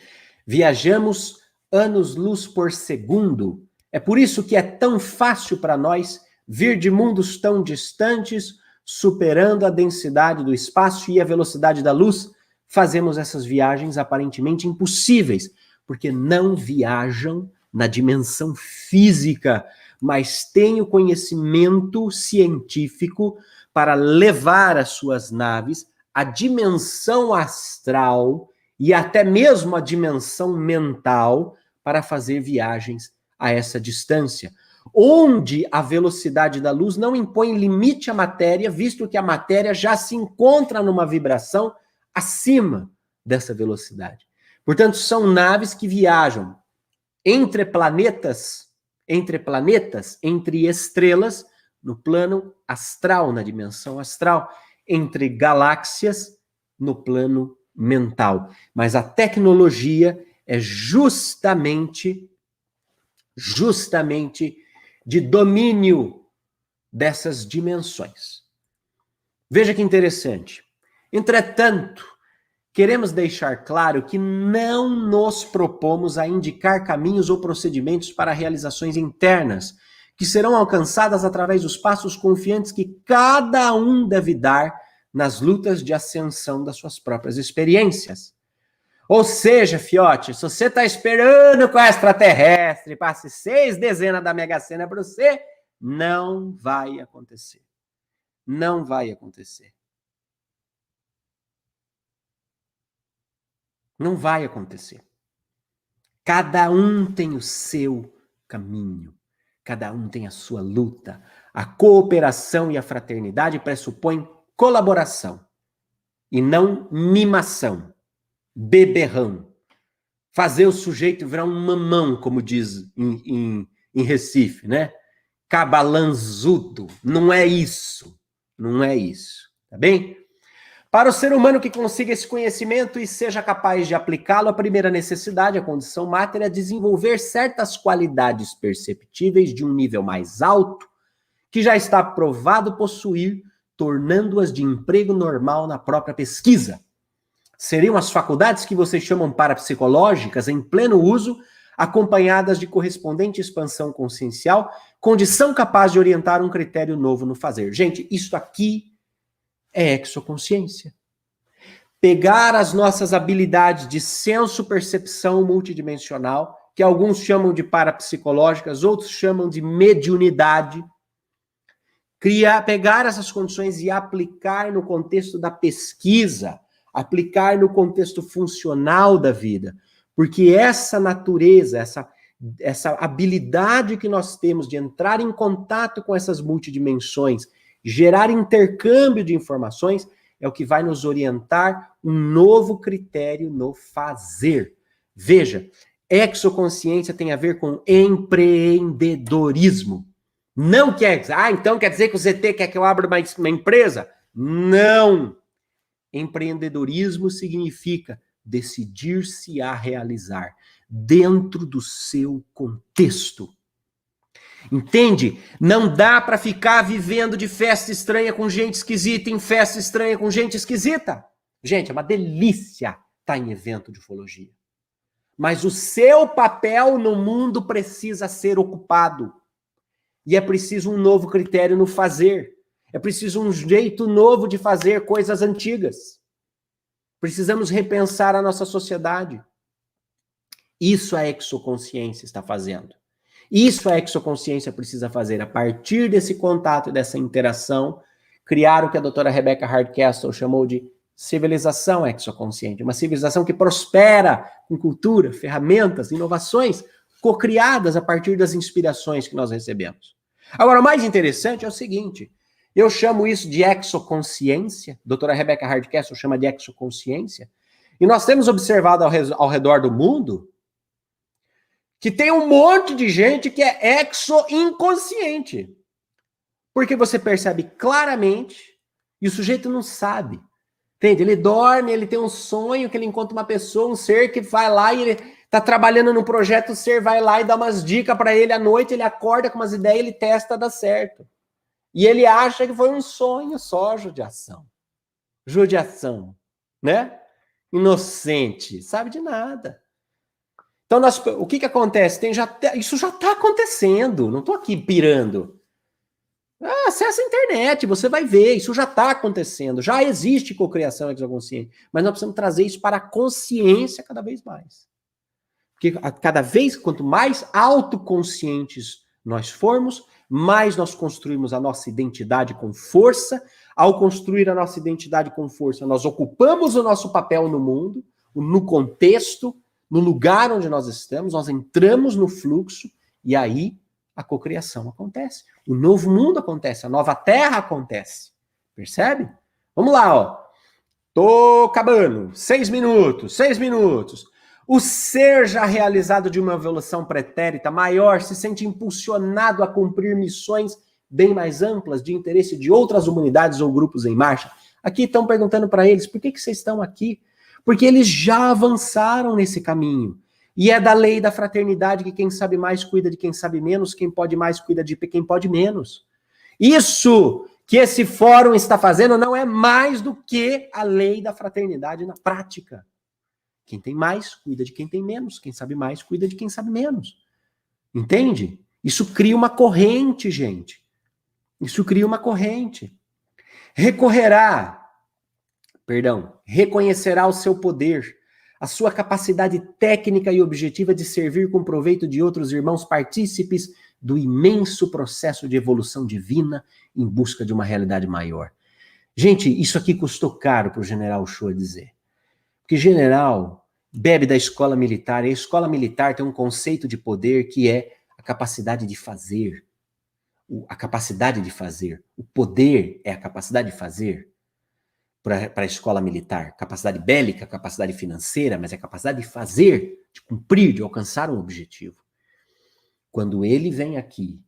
Speaker 2: viajamos anos-luz por segundo. É por isso que é tão fácil para nós vir de mundos tão distantes, superando a densidade do espaço e a velocidade da luz. Fazemos essas viagens aparentemente impossíveis, porque não viajam na dimensão física, mas têm o conhecimento científico para levar as suas naves à dimensão astral e até mesmo à dimensão mental para fazer viagens a essa distância, onde a velocidade da luz não impõe limite à matéria, visto que a matéria já se encontra numa vibração acima dessa velocidade. Portanto, são naves que viajam entre planetas, entre estrelas, no plano astral, na dimensão astral, entre galáxias, no plano mental. Mas a tecnologia é justamente de domínio dessas dimensões. Veja que interessante. Entretanto, queremos deixar claro que não nos propomos a indicar caminhos ou procedimentos para realizações internas, que serão alcançadas através dos passos confiantes que cada um deve dar nas lutas de ascensão das suas próprias experiências. Ou seja, fiote, se você está esperando que o extraterrestre passe 6 dezenas da Mega Sena para você, não vai acontecer. Não vai acontecer. Não vai acontecer. Cada um tem o seu caminho. Cada um tem a sua luta. A cooperação e a fraternidade pressupõem colaboração e não mimação, beberrão. Fazer o sujeito virar um mamão, como diz em Recife, né? Cabalanzudo. Não é isso. Não é isso. Tá bem? Para o ser humano que consiga esse conhecimento e seja capaz de aplicá-lo, a primeira necessidade, a condição máter, é desenvolver certas qualidades perceptíveis de um nível mais alto, que já está provado possuir, tornando-as de emprego normal na própria pesquisa. Seriam as faculdades que vocês chamam parapsicológicas em pleno uso, acompanhadas de correspondente expansão consciencial, condição capaz de orientar um critério novo no fazer. Gente, isso aqui é exoconsciência. Pegar as nossas habilidades de senso-percepção multidimensional, que alguns chamam de parapsicológicas, outros chamam de mediunidade, pegar essas condições e aplicar no contexto da pesquisa, aplicar no contexto funcional da vida, porque essa natureza, essa habilidade que nós temos de entrar em contato com essas multidimensões, gerar intercâmbio de informações, é o que vai nos orientar um novo critério no fazer. Veja, Exoconsciência tem a ver com empreendedorismo. Não quer dizer, então quer dizer que o ZT quer que eu abra uma empresa? Não. Empreendedorismo significa decidir-se a realizar dentro do seu contexto. Entende? Não dá para ficar vivendo de festa estranha com gente esquisita, em festa estranha com gente esquisita. Gente, é uma delícia estar em evento de ufologia. Mas o seu papel no mundo precisa ser ocupado. E é preciso um novo critério no fazer. É preciso um jeito novo de fazer coisas antigas. Precisamos repensar a nossa sociedade. Isso a exoconsciência está fazendo. Isso a exoconsciência precisa fazer. A partir desse contato e dessa interação, criar o que a doutora Rebecca Hardcastle chamou de civilização exoconsciente. Uma civilização que prospera com cultura, ferramentas, inovações cocriadas a partir das inspirações que nós recebemos. Agora, o mais interessante é o seguinte, eu chamo isso de exoconsciência, a doutora Rebecca Hardcastle chama de exoconsciência, e nós temos observado ao redor do mundo que tem um monte de gente que é exo-inconsciente. Porque você percebe claramente, e o sujeito não sabe. Entende? Ele dorme, ele tem um sonho que ele encontra uma pessoa, um ser que vai lá e ele tá trabalhando num projeto, o ser vai lá e dá umas dicas para ele à noite, ele acorda com umas ideias, ele testa, dá certo. E ele acha que foi um sonho só, judiação. Judiação, né? Inocente, sabe de nada. Então, o que acontece? Isso já está acontecendo, não estou aqui pirando. Acessa a internet, você vai ver, isso já está acontecendo, já existe cocriação exoconsciente, mas nós precisamos trazer isso para a consciência cada vez mais. Porque quanto mais autoconscientes nós formos, mais nós construímos a nossa identidade com força. Ao construir a nossa identidade com força, nós ocupamos o nosso papel no mundo, no contexto, no lugar onde nós estamos, nós entramos no fluxo e aí a cocriação acontece. O novo mundo acontece, a nova terra acontece. Percebe? Vamos lá, ó. Tô acabando. 6 minutos. O ser já realizado de uma evolução pretérita maior se sente impulsionado a cumprir missões bem mais amplas de interesse de outras humanidades ou grupos em marcha. Aqui estão perguntando para eles, por que vocês estão aqui? Porque eles já avançaram nesse caminho. E é da lei da fraternidade que quem sabe mais cuida de quem sabe menos, quem pode mais cuida de quem pode menos. Isso que esse fórum está fazendo não é mais do que a lei da fraternidade na prática. Quem tem mais cuida de quem tem menos, quem sabe mais cuida de quem sabe menos. Entende? Isso cria uma corrente, gente. Isso cria uma corrente. Reconhecerá o seu poder, a sua capacidade técnica e objetiva de servir com proveito de outros irmãos partícipes do imenso processo de evolução divina em busca de uma realidade maior. Gente, isso aqui custou caro para o general Uchoa dizer. Porque general bebe da escola militar, e a escola militar tem um conceito de poder que é a capacidade de fazer. A capacidade de fazer. O poder é a capacidade de fazer. Para a escola militar, capacidade bélica, capacidade financeira, mas é a capacidade de fazer, de cumprir, de alcançar um objetivo. Quando ele vem aqui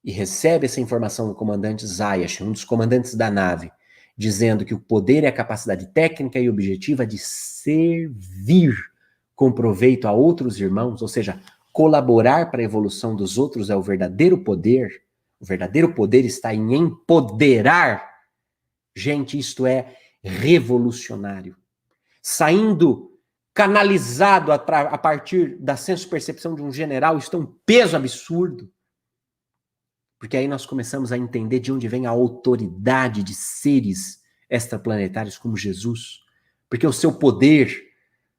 Speaker 2: e recebe essa informação do comandante Zayash, um dos comandantes da nave, dizendo que o poder é a capacidade técnica e objetiva de servir com proveito a outros irmãos, ou seja, colaborar para a evolução dos outros é o verdadeiro poder. O verdadeiro poder está em empoderar. Gente, isto é revolucionário. Saindo canalizado a partir da senso-percepção de um general, isso tem um peso absurdo. Porque aí nós começamos a entender de onde vem a autoridade de seres extraplanetários como Jesus. Porque o seu poder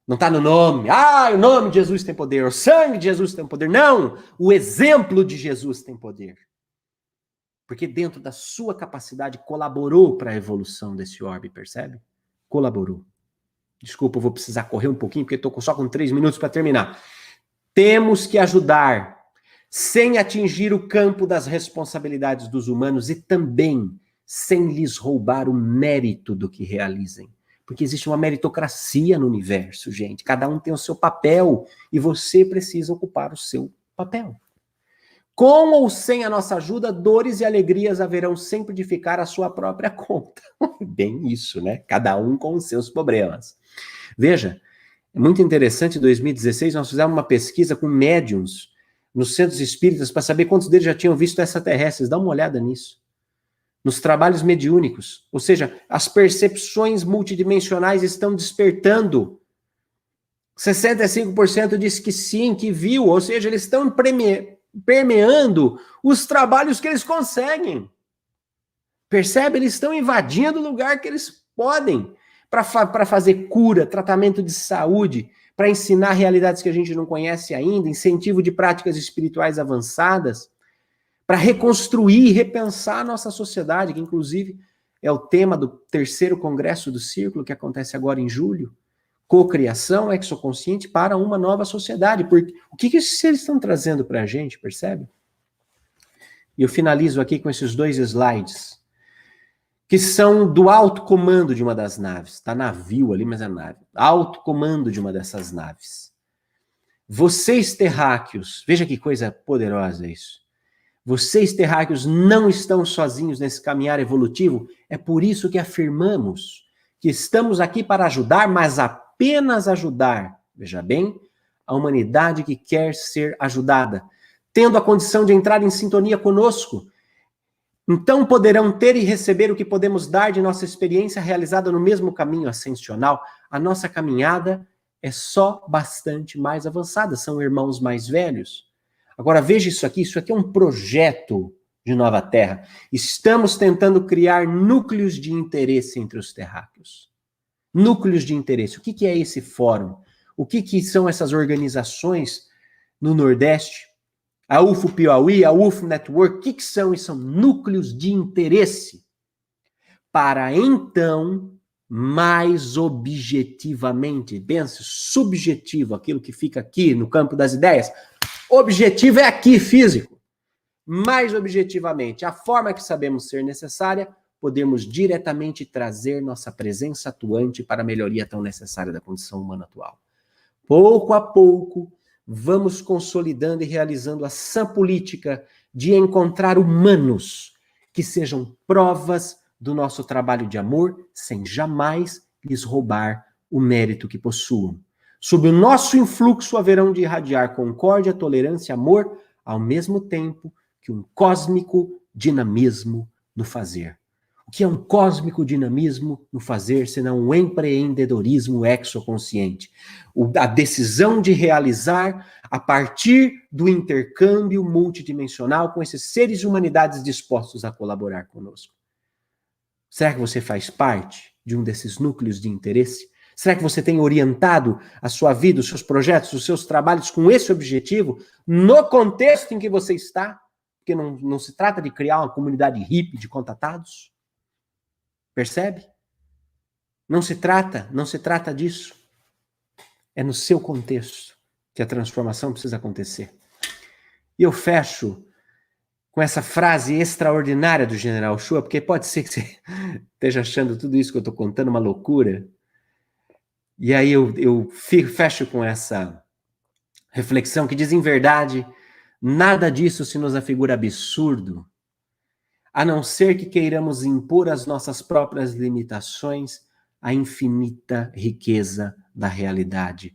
Speaker 2: não está no nome. O nome de Jesus tem poder. O sangue de Jesus tem poder. Não! O exemplo de Jesus tem poder. Porque dentro da sua capacidade colaborou para a evolução desse orbe, percebe? Colaborou. Desculpa, eu vou precisar correr um pouquinho, porque estou só com 3 minutos para terminar. Temos que ajudar, sem atingir o campo das responsabilidades dos humanos e também sem lhes roubar o mérito do que realizem. Porque existe uma meritocracia no universo, gente. Cada um tem o seu papel e você precisa ocupar o seu papel. Com ou sem a nossa ajuda, dores e alegrias haverão sempre de ficar à sua própria conta. Bem isso, né? Cada um com os seus problemas. Veja, é muito interessante, em 2016, nós fizemos uma pesquisa com médiums nos centros espíritas para saber quantos deles já tinham visto extraterrestres. Dá uma olhada nisso. Nos trabalhos mediúnicos. Ou seja, as percepções multidimensionais estão despertando. 65% diz que sim, que viu. Ou seja, eles estão permeando os trabalhos que eles conseguem. Percebe? Eles estão invadindo o lugar que eles podem para fazer cura, tratamento de saúde, para ensinar realidades que a gente não conhece ainda, incentivo de práticas espirituais avançadas, para reconstruir e repensar a nossa sociedade, que inclusive é o tema do 3º Congresso do Círculo, que acontece agora em julho. Cocriação exoconsciente para uma nova sociedade. Porque o que esses seres estão trazendo para a gente, percebe? E eu finalizo aqui com esses 2 slides, que são do alto comando de uma das naves. Está navio ali, mas é nave. Alto comando de uma dessas naves. Vocês terráqueos, veja que coisa poderosa isso. Vocês terráqueos não estão sozinhos nesse caminhar evolutivo. É por isso que afirmamos que estamos aqui para ajudar, mas apenas ajudar, veja bem, a humanidade que quer ser ajudada, tendo a condição de entrar em sintonia conosco. Então poderão ter e receber o que podemos dar de nossa experiência realizada no mesmo caminho ascensional. A nossa caminhada é só bastante mais avançada, são irmãos mais velhos. Agora veja isso aqui é um projeto de Nova Terra. Estamos tentando criar núcleos de interesse entre os terráqueos. Núcleos de interesse. O que é esse fórum? O que são essas organizações no Nordeste? A UFO Piauí, a UFO Network, o que são? São núcleos de interesse para, então, mais objetivamente, pense, subjetivo, aquilo que fica aqui no campo das ideias, objetivo é aqui, físico. Mais objetivamente, a forma que sabemos ser necessária, podemos diretamente trazer nossa presença atuante para a melhoria tão necessária da condição humana atual. Pouco a pouco, vamos consolidando e realizando a sã política de encontrar humanos que sejam provas do nosso trabalho de amor, sem jamais lhes roubar o mérito que possuam. Sob o nosso influxo haverão de irradiar concórdia, tolerância e amor, ao mesmo tempo que um cósmico dinamismo no fazer. O que é um cósmico dinamismo no fazer, senão um empreendedorismo exoconsciente? A decisão de realizar a partir do intercâmbio multidimensional com esses seres de humanidades dispostos a colaborar conosco. Será que você faz parte de um desses núcleos de interesse? Será que você tem orientado a sua vida, os seus projetos, os seus trabalhos com esse objetivo no contexto em que você está? Porque não se trata de criar uma comunidade hippie de contatados. Percebe? Não se trata disso. É no seu contexto que a transformação precisa acontecer. E eu fecho com essa frase extraordinária do General Shua, porque pode ser que você esteja achando tudo isso que eu estou contando uma loucura. E aí eu fecho com essa reflexão que diz, em verdade, nada disso se nos afigura absurdo, a não ser que queiramos impor às nossas próprias limitações a infinita riqueza da realidade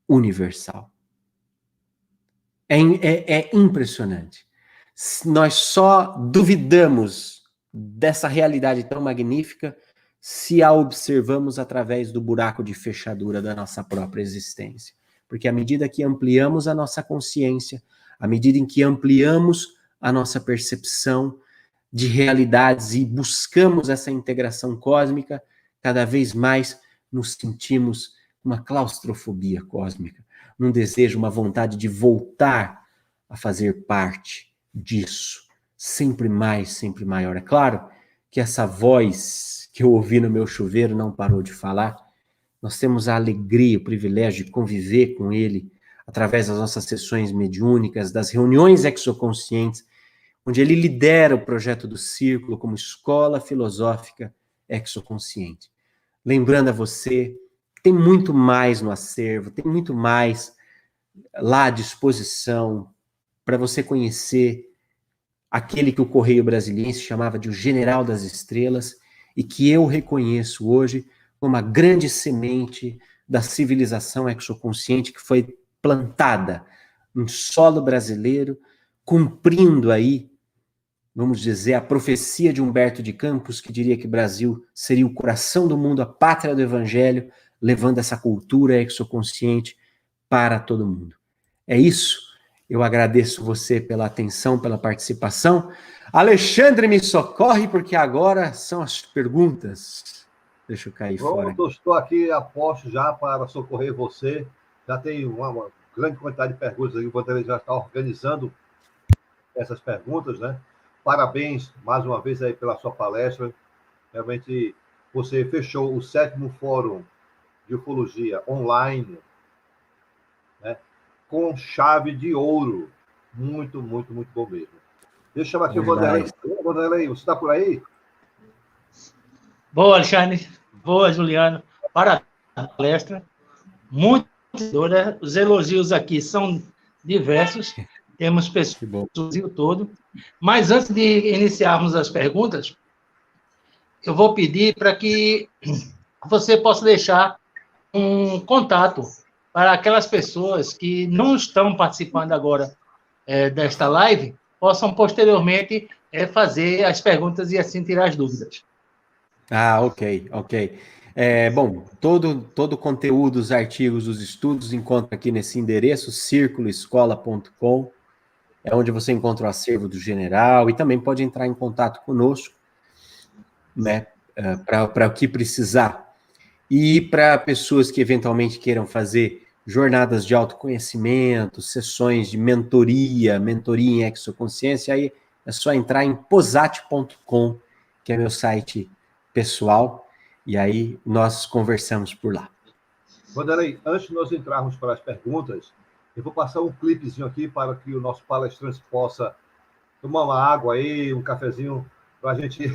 Speaker 2: universal. É impressionante. Nós só duvidamos dessa realidade tão magnífica se a observamos através do buraco de fechadura da nossa própria existência. Porque à medida que ampliamos a nossa consciência, à medida em que ampliamos a nossa percepção de realidades e buscamos essa integração cósmica, cada vez mais nos sentimos uma claustrofobia cósmica, um desejo, uma vontade de voltar a fazer parte disso, sempre mais, sempre maior. É claro que essa voz que eu ouvi no meu chuveiro não parou de falar. Nós temos a alegria, o privilégio de conviver com ele através das nossas sessões mediúnicas, das reuniões exoconscientes, onde ele lidera o projeto do Círculo como escola filosófica exoconsciente. lembrando a você, tem muito mais no acervo, tem muito mais lá à disposição para você conhecer aquele que o Correio Brasiliense chamava de o General das Estrelas e que eu reconheço hoje como a grande semente da civilização exoconsciente que foi plantada em solo brasileiro, cumprindo aí, vamos dizer, a profecia de Humberto de Campos, que diria que o Brasil seria o coração do mundo, a pátria do evangelho, levando essa cultura exoconsciente para todo mundo. É isso. Eu agradeço você pela atenção, pela participação. Alexandre, me socorre, porque agora são as perguntas. Deixa eu cair fora.
Speaker 1: Pronto, estou aqui a posto já para socorrer você. Já tem uma grande quantidade de perguntas aí, o Vanderlei já está organizando essas perguntas, né? Parabéns mais uma vez aí pela sua palestra. Realmente você fechou o 7º Fórum de Ufologia online, né? Com chave de ouro. Muito, muito, muito bom mesmo. Deixa eu chamar aqui o Vanderlei. Vanderlei, você está por aí?
Speaker 3: Boa, Alexandre. Boa, Juliano. Parabéns pela palestra. Muito boa. Os elogios aqui são diversos. Temos pessoas do Brasil todo. Mas antes de iniciarmos as perguntas, eu vou pedir para que você possa deixar um contato para aquelas pessoas que não estão participando agora desta live, possam posteriormente fazer as perguntas e assim tirar as dúvidas.
Speaker 2: Ah, ok. Bom, todo o conteúdo, os artigos, os estudos, encontra aqui nesse endereço, circuloescola.com, é onde você encontra o acervo do general e também pode entrar em contato conosco, né, para o que precisar. E para pessoas que eventualmente queiram fazer jornadas de autoconhecimento, sessões de mentoria em exoconsciência, aí é só entrar em posat.com, que é meu site pessoal, e aí nós conversamos por lá.
Speaker 1: Vanderlei, antes de nós entrarmos para as perguntas, eu vou passar um clipezinho aqui para que o nosso palestrante possa tomar uma água aí, um cafezinho, para a gente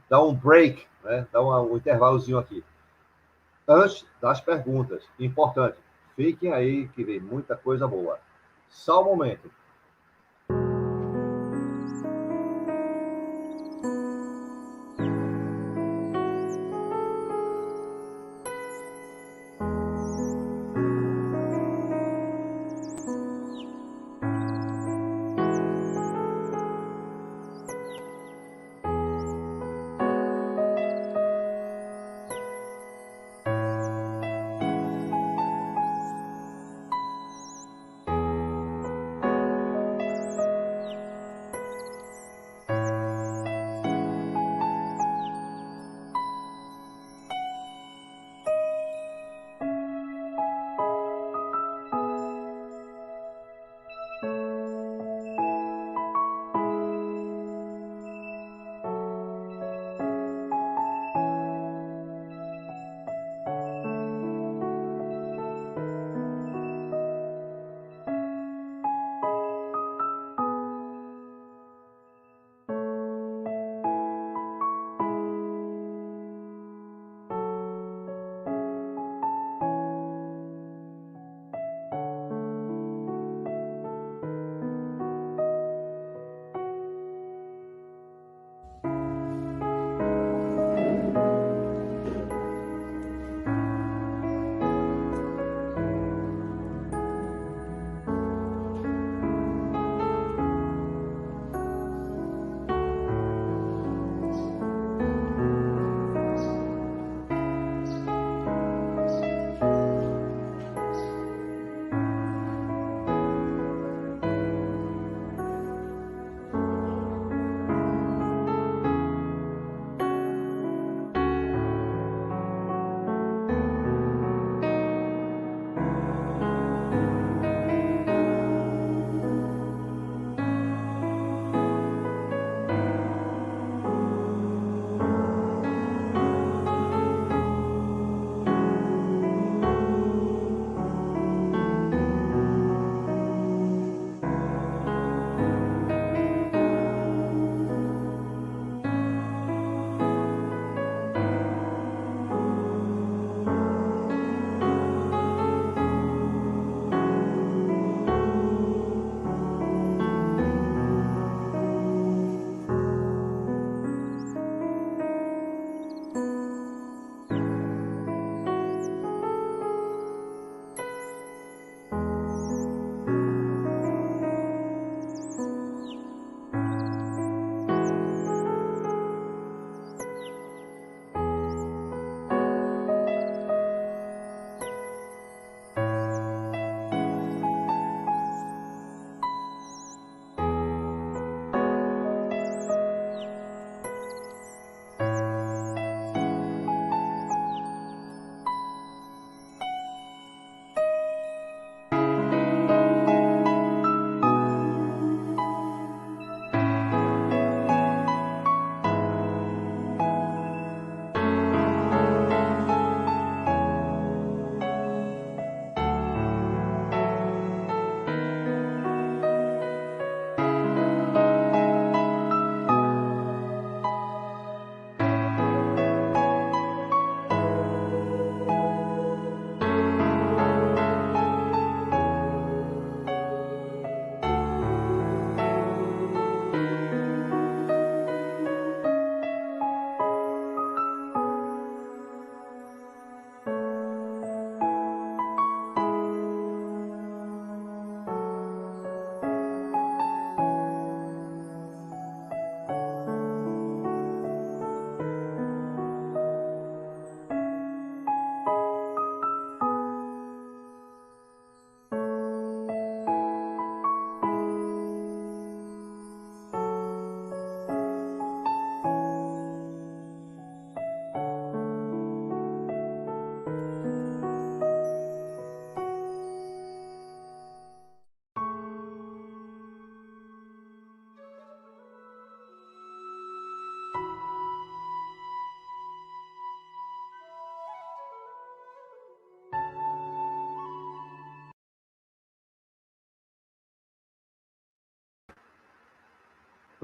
Speaker 1: dar um break, né? Dar um intervalozinho aqui. Antes das perguntas, importante, fiquem aí que vem muita coisa boa. Só um momento.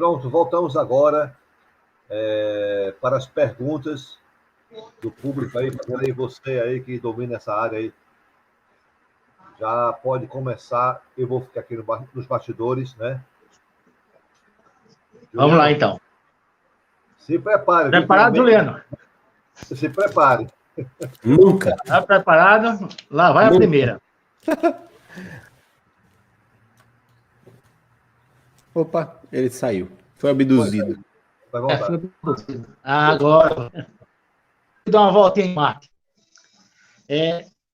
Speaker 1: Pronto, voltamos agora para as perguntas do público aí. Aí você aí que domina essa área aí, já pode começar. Eu vou ficar aqui nos bastidores, né?
Speaker 3: Vamos lá, então.
Speaker 1: Se prepare.
Speaker 3: Preparado, Juliano?
Speaker 1: Se prepare.
Speaker 2: Nunca.
Speaker 3: Está preparado? Lá vai a primeira.
Speaker 2: Opa, ele saiu. Foi abduzido.
Speaker 1: Vai voltar.
Speaker 3: Agora. Vou dar uma voltinha em Marte.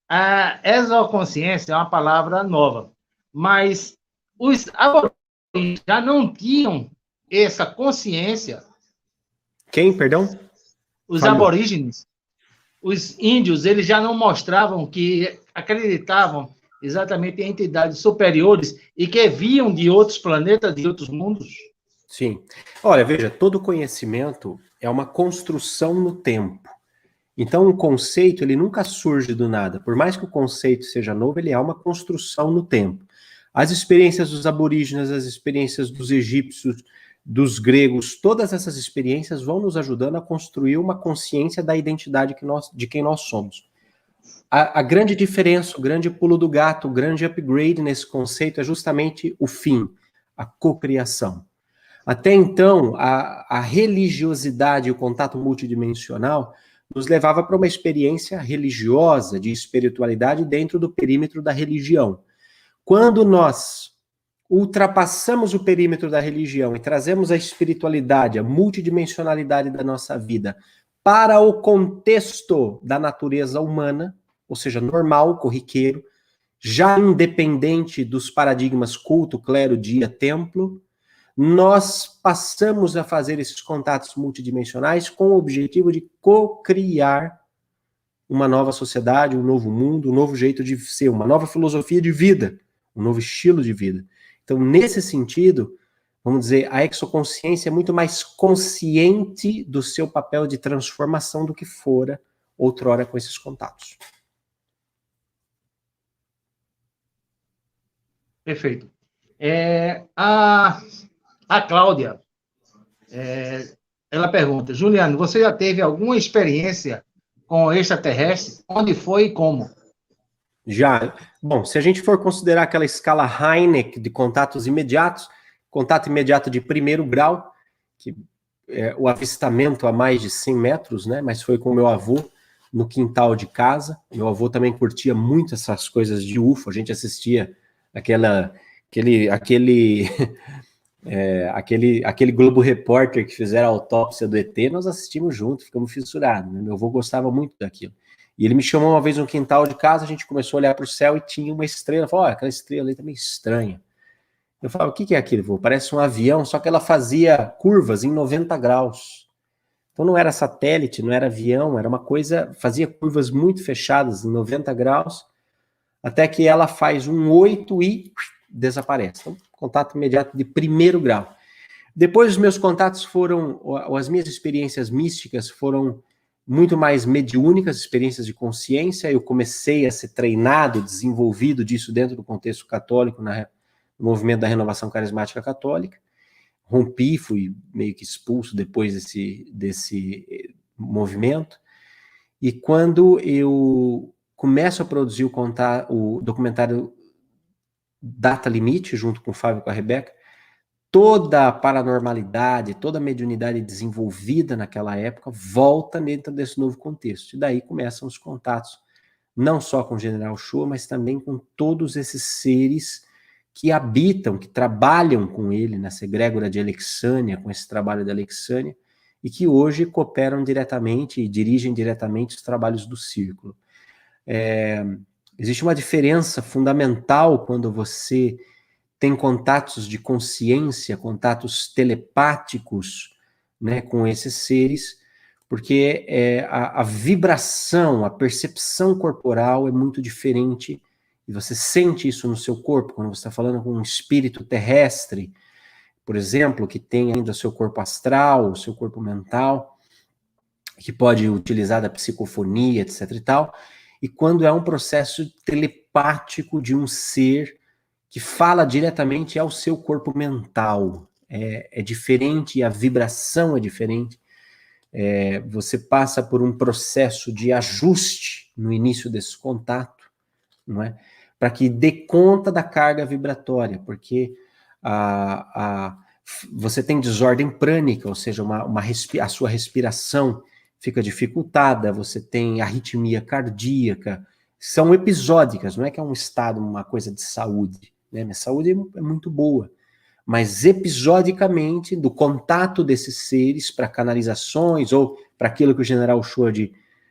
Speaker 3: A exoconsciência é uma palavra nova, mas os aborígenes já não tinham essa consciência.
Speaker 2: Quem, perdão?
Speaker 3: Os
Speaker 2: Falhou.
Speaker 3: aborígenes, os índios, eles já não mostravam que acreditavam exatamente em entidades superiores e que viam de outros planetas, de outros mundos.
Speaker 2: Sim. Olha, veja, todo conhecimento é uma construção no tempo. Então, um conceito, ele nunca surge do nada. Por mais que o conceito seja novo, ele é uma construção no tempo. As experiências dos aborígenes, as experiências dos egípcios, dos gregos, todas essas experiências vão nos ajudando a construir uma consciência da identidade de quem nós somos. A grande diferença, o grande pulo do gato, o grande upgrade nesse conceito é justamente o fim, a cocriação. Até então, a religiosidade e o contato multidimensional nos levava para uma experiência religiosa, de espiritualidade dentro do perímetro da religião. Quando nós ultrapassamos o perímetro da religião e trazemos a espiritualidade, a multidimensionalidade da nossa vida para o contexto da natureza humana, ou seja, normal, corriqueiro, já independente dos paradigmas culto, clero, dia, templo, nós passamos a fazer esses contatos multidimensionais com o objetivo de co-criar uma nova sociedade, um novo mundo, um novo jeito de ser, uma nova filosofia de vida, um novo estilo de vida. Então, nesse sentido, vamos dizer, a exoconsciência é muito mais consciente do seu papel de transformação do que fora outrora com esses contatos.
Speaker 3: Perfeito. A Cláudia, ela pergunta, Juliano, você já teve alguma experiência com extraterrestre? Onde foi e como?
Speaker 2: Já. Bom, se a gente for considerar aquela escala Hynek de contatos imediatos, contato imediato de primeiro grau, que é o avistamento a mais de 100 metros, né? Mas foi com meu avô no quintal de casa. Meu avô também curtia muito essas coisas de UFO. A gente assistia aquele Globo Repórter que fizeram a autópsia do ET, nós assistimos junto, ficamos fissurados. Né? Meu avô gostava muito daquilo. E ele me chamou uma vez no quintal de casa, a gente começou a olhar para o céu e tinha uma estrela. Falou, aquela estrela ali tá meio estranha. Eu falava, o que é aquilo, vô? Parece um avião, só que ela fazia curvas em 90 graus. Então não era satélite, não era avião, era uma coisa, fazia curvas muito fechadas em 90 graus, até que ela faz um 8 e desaparece. Então, contato imediato de primeiro grau. Depois os meus contatos foram, as minhas experiências místicas foram muito mais mediúnicas, experiências de consciência. Eu comecei a ser treinado, desenvolvido disso dentro do contexto católico, no movimento da renovação carismática católica. Rompi, fui meio que expulso depois desse movimento. E quando eu começo a produzir o documentário Data Limite, junto com o Fábio e com a Rebeca, toda a paranormalidade, toda a mediunidade desenvolvida naquela época volta dentro desse novo contexto. E daí começam os contatos, não só com o General Shoa, mas também com todos esses seres que habitam, que trabalham com ele nessa egrégora de Alexânia, com esse trabalho de Alexânia, e que hoje cooperam diretamente e dirigem diretamente os trabalhos do Círculo. Existe uma diferença fundamental quando você tem contatos de consciência, contatos telepáticos, né, com esses seres, porque a vibração, a percepção corporal é muito diferente, e você sente isso no seu corpo, quando você está falando com um espírito terrestre, por exemplo, que tem ainda o seu corpo astral, o seu corpo mental, que pode utilizar da psicofonia, etc e tal, e quando é um processo telepático de um ser que fala diretamente ao seu corpo mental. é diferente e a vibração é diferente. Você passa por um processo de ajuste no início desse contato, não é? Para que dê conta da carga vibratória, porque você tem desordem prânica, ou seja, a sua respiração fica dificultada, você tem arritmia cardíaca, são episódicas, não é que é um estado, uma coisa de saúde, né? Minha saúde é muito boa, mas episodicamente, do contato desses seres para canalizações, ou para aquilo que o general Shoa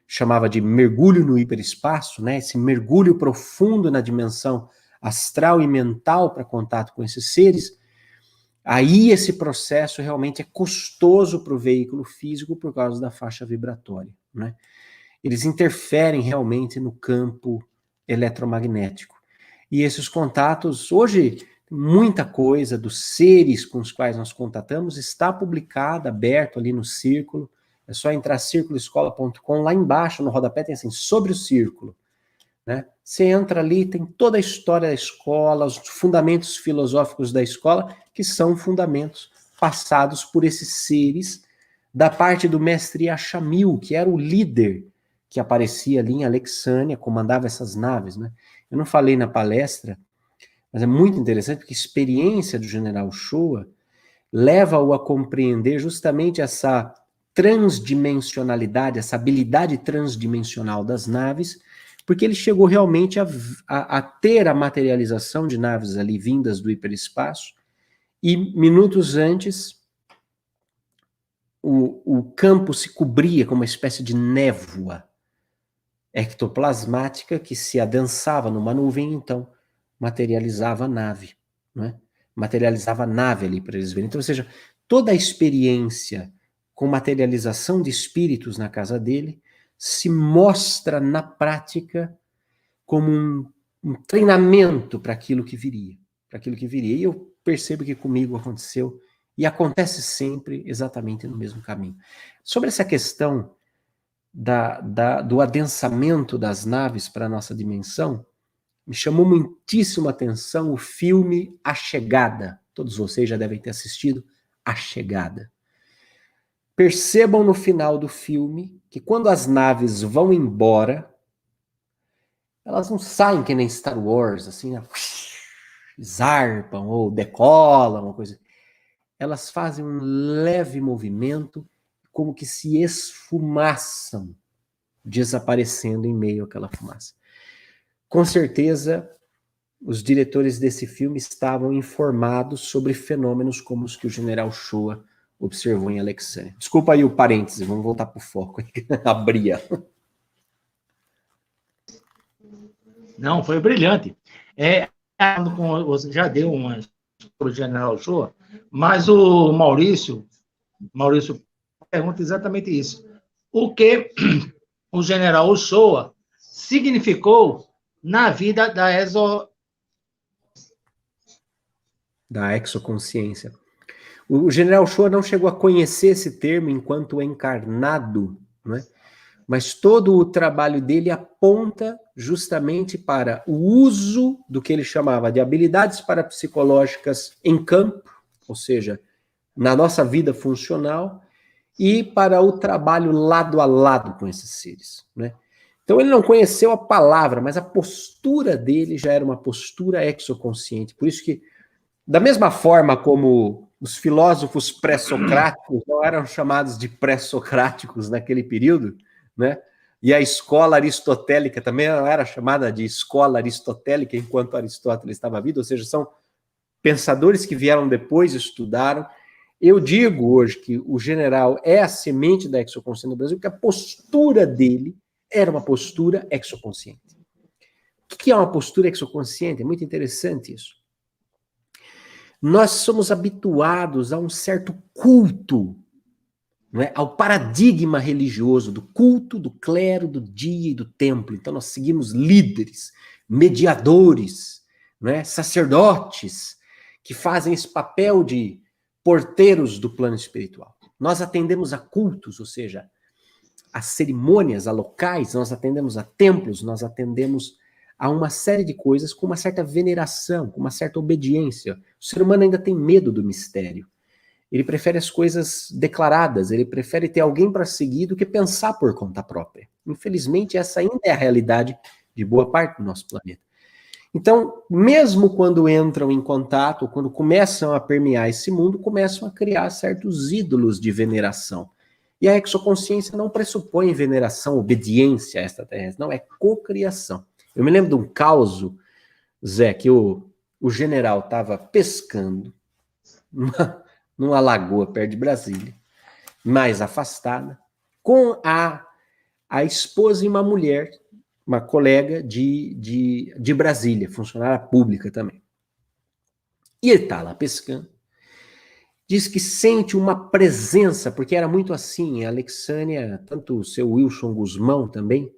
Speaker 2: chamava de mergulho no hiperespaço, né? Esse mergulho profundo na dimensão astral e mental para contato com esses seres, aí esse processo realmente é custoso para o veículo físico por causa da faixa vibratória, né? Eles interferem realmente no campo eletromagnético. E esses contatos, hoje, muita coisa dos seres com os quais nós contatamos está publicada, aberto ali no Círculo. É só entrar circuloescola.com, lá embaixo no rodapé tem assim, sobre o Círculo, né? Você entra ali, tem toda a história da escola, os fundamentos filosóficos da escola, que são fundamentos passados por esses seres da parte do mestre Axamil, que era o líder que aparecia ali em Alexânia, comandava essas naves, né? Eu não falei na palestra, mas é muito interessante, porque a experiência do general Shoa leva-o a compreender justamente essa transdimensionalidade, essa habilidade transdimensional das naves, porque ele chegou realmente a ter a materialização de naves ali vindas do hiperespaço, e minutos antes o campo se cobria com uma espécie de névoa ectoplasmática que se adensava numa nuvem, então materializava a nave, né? Materializava a nave ali para eles verem. Então, ou seja, toda a experiência com materialização de espíritos na casa dele se mostra na prática como um treinamento para aquilo que viria, E eu percebo que comigo aconteceu e acontece sempre exatamente no mesmo caminho. Sobre essa questão do adensamento das naves para a nossa dimensão, me chamou muitíssimo a atenção o filme A Chegada. Todos vocês já devem ter assistido A Chegada. Percebam no final do filme que quando as naves vão embora, elas não saem que nem Star Wars, assim, zarpam ou decolam, uma coisa. Elas fazem um leve movimento, como que se esfumaçam, desaparecendo em meio àquela fumaça. Com certeza, os diretores desse filme estavam informados sobre fenômenos como os que o general Shoa observou em Alexânia. Desculpa aí o parêntese, vamos voltar para o foco. Abria.
Speaker 3: Não, foi brilhante. Você já deu uma para o general Shoa, mas o Maurício pergunta exatamente isso. O que o general Shoa significou na vida
Speaker 2: da exoconsciência. O general Shoa não chegou a conhecer esse termo enquanto encarnado, não é? Mas todo o trabalho dele aponta justamente para o uso do que ele chamava de habilidades parapsicológicas em campo, ou seja, na nossa vida funcional, e para o trabalho lado a lado com esses seres, né? Então ele não conheceu a palavra, mas a postura dele já era uma postura exoconsciente. Por isso que, da mesma forma como os filósofos pré-socráticos não eram chamados de pré-socráticos naquele período, né? E a escola aristotélica também não era chamada de escola aristotélica enquanto Aristóteles estava vivo, ou seja, são pensadores que vieram depois e estudaram. Eu digo hoje que o general é a semente da exoconsciência no Brasil, porque a postura dele era uma postura exoconsciente. O que é uma postura exoconsciente? É muito interessante isso. Nós somos habituados a um certo culto, não é? Ao paradigma religioso do culto, do clero, do dia e do templo. Então nós seguimos líderes, mediadores, não é? Sacerdotes, que fazem esse papel de porteiros do plano espiritual. Nós atendemos a cultos, ou seja, a cerimônias, a locais, nós atendemos a templos, nós atendemos a uma série de coisas com uma certa veneração, com uma certa obediência. O ser humano ainda tem medo do mistério. ele prefere as coisas declaradas, ele prefere ter alguém para seguir do que pensar por conta própria. Infelizmente, essa ainda é a realidade de boa parte do nosso planeta. Então, mesmo quando entram em contato, quando começam a permear esse mundo, começam a criar certos ídolos de veneração. E a exoconsciência não pressupõe veneração, obediência extraterrestre, não, é cocriação. Eu me lembro de um caos, Zé, que o general estava pescando numa lagoa perto de Brasília, mais afastada, com a esposa e uma mulher, uma colega de Brasília, funcionária pública também. E ele está lá pescando. Diz que sente uma presença, porque era muito assim, a Alexânia, tanto o seu Wilson Guzmão também,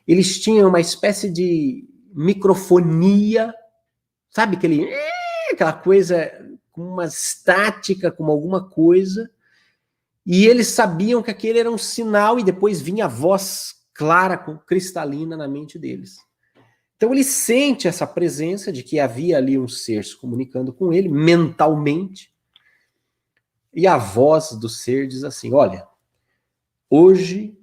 Speaker 2: eles tinham uma espécie de microfonia, sabe, aquela coisa com uma estática, com alguma coisa, e eles sabiam que aquele era um sinal, e depois vinha a voz clara, cristalina na mente deles. Então ele sente essa presença de que havia ali um ser se comunicando com ele, mentalmente, e a voz do ser diz assim, olha, hoje,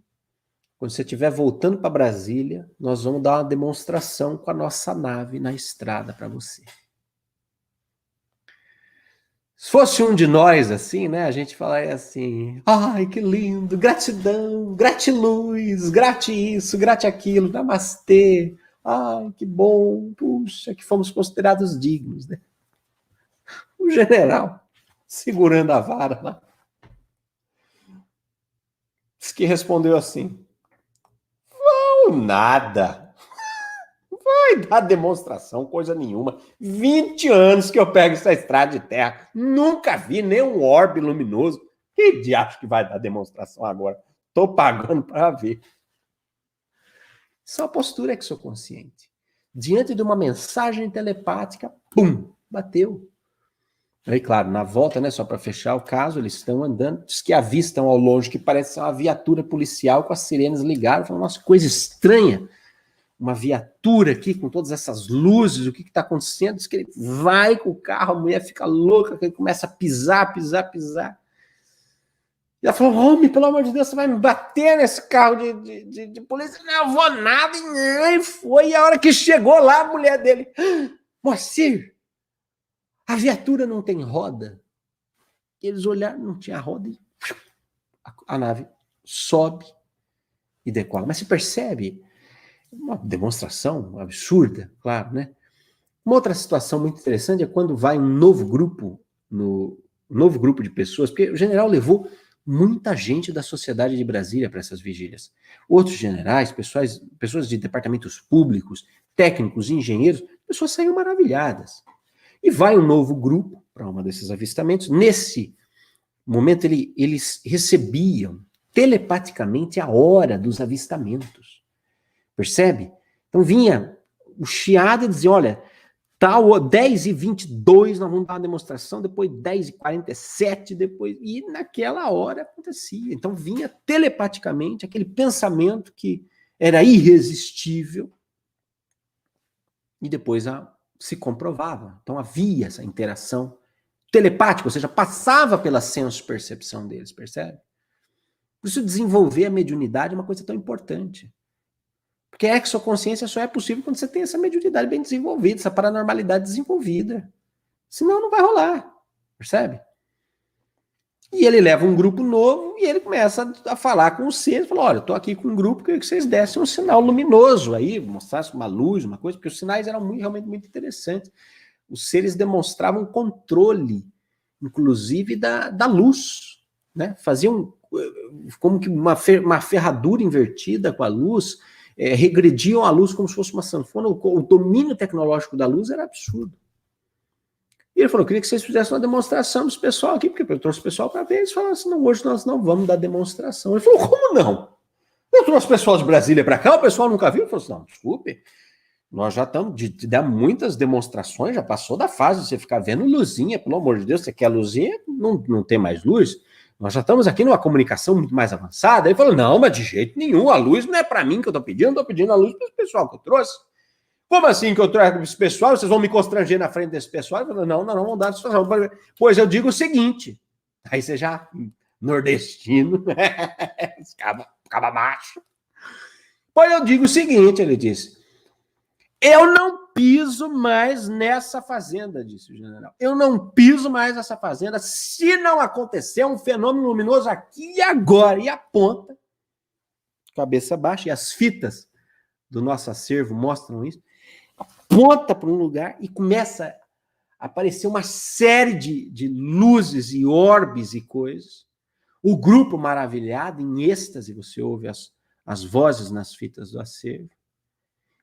Speaker 2: quando você estiver voltando para Brasília, nós vamos dar uma demonstração com a nossa nave na estrada para você. Se fosse um de nós, assim, né, a gente falaria assim, ai, que lindo, gratidão, gratiluz, grate isso, grate aquilo, namastê, ai, que bom, puxa, que fomos considerados dignos, né? O general, segurando a vara lá, disse que respondeu assim, nada. Vai dar demonstração, coisa nenhuma. 20 anos que eu pego essa estrada de terra. Nunca vi nenhum orbe luminoso. Que diacho que vai dar demonstração agora? Tô pagando para ver. Isso é uma postura exoconsciente. Diante de uma mensagem telepática, pum, bateu. Aí, claro, na volta, né, só para fechar o caso, eles estão andando, diz que avistam ao longe que parece uma viatura policial com as sirenes ligadas, falam, nossa, coisa estranha, uma viatura aqui com todas essas luzes, o que está acontecendo? Diz que ele vai com o carro, a mulher fica louca, ele começa a pisar. E ela falou, homem, pelo amor de Deus, você vai me bater nesse carro de polícia? Não, eu vou nada, e foi, e a hora que chegou lá, a mulher dele, Moacir, a viatura não tem roda. Eles olharam, não tinha roda e a nave sobe e decola. Mas se percebe uma demonstração absurda, claro, né? Uma outra situação muito interessante é quando vai um novo grupo de pessoas, porque o general levou muita gente da sociedade de Brasília para essas vigílias. Outros generais, pessoas de departamentos públicos, técnicos, engenheiros, pessoas saíram maravilhadas. E vai um novo grupo para um desses avistamentos. Nesse momento, eles recebiam telepaticamente a hora dos avistamentos. Percebe? Então vinha o chiado e dizia, olha, tal 10h22 nós vamos dar uma demonstração, depois 10h47, depois... E naquela hora acontecia. Então vinha telepaticamente aquele pensamento que era irresistível e depois se comprovava. Então havia essa interação telepática, ou seja, passava pela senso-percepção deles, percebe? Por isso desenvolver a mediunidade é uma coisa tão importante. Porque a exoconsciência só é possível quando você tem essa mediunidade bem desenvolvida, essa paranormalidade desenvolvida. Senão não vai rolar, percebe? E ele leva um grupo novo e ele começa a falar com os seres, fala, olha, eu tô aqui com um grupo, queria que vocês dessem um sinal luminoso aí, mostrassem uma luz, uma coisa, porque os sinais eram realmente muito interessantes. Os seres demonstravam controle, inclusive da luz, né? Faziam como que uma ferradura invertida com a luz, regrediam a luz como se fosse uma sanfona, o domínio tecnológico da luz era absurdo. E ele falou, eu queria que vocês fizessem uma demonstração dos pessoal aqui, porque eu trouxe o pessoal para ver, eles falaram assim, não, hoje nós não vamos dar demonstração. Ele falou, como não? Eu trouxe o pessoal de Brasília para cá, o pessoal nunca viu? Ele falou assim, não, desculpe, nós já estamos de dar muitas demonstrações, já passou da fase de você ficar vendo luzinha, pelo amor de Deus, você quer luzinha, não tem mais luz. Nós já estamos aqui numa comunicação muito mais avançada. Ele falou, não, mas de jeito nenhum, a luz não é para mim que eu estou pedindo a luz para o pessoal que eu trouxe. Como assim que eu trago esse pessoal? Vocês vão me constranger na frente desse pessoal? Eu falei, não, vamos dar isso. Pois eu digo o seguinte, Aí você já, nordestino, ficava macho. Pois eu digo o seguinte, ele disse, eu não piso mais nessa fazenda, disse o general. Eu não piso mais nessa fazenda se não acontecer um fenômeno luminoso aqui e agora. E aponta, cabeça baixa, e as fitas do nosso acervo mostram isso, aponta para um lugar e começa a aparecer uma série de luzes e orbes e coisas. O grupo maravilhado, em êxtase, você ouve as vozes nas fitas do acervo.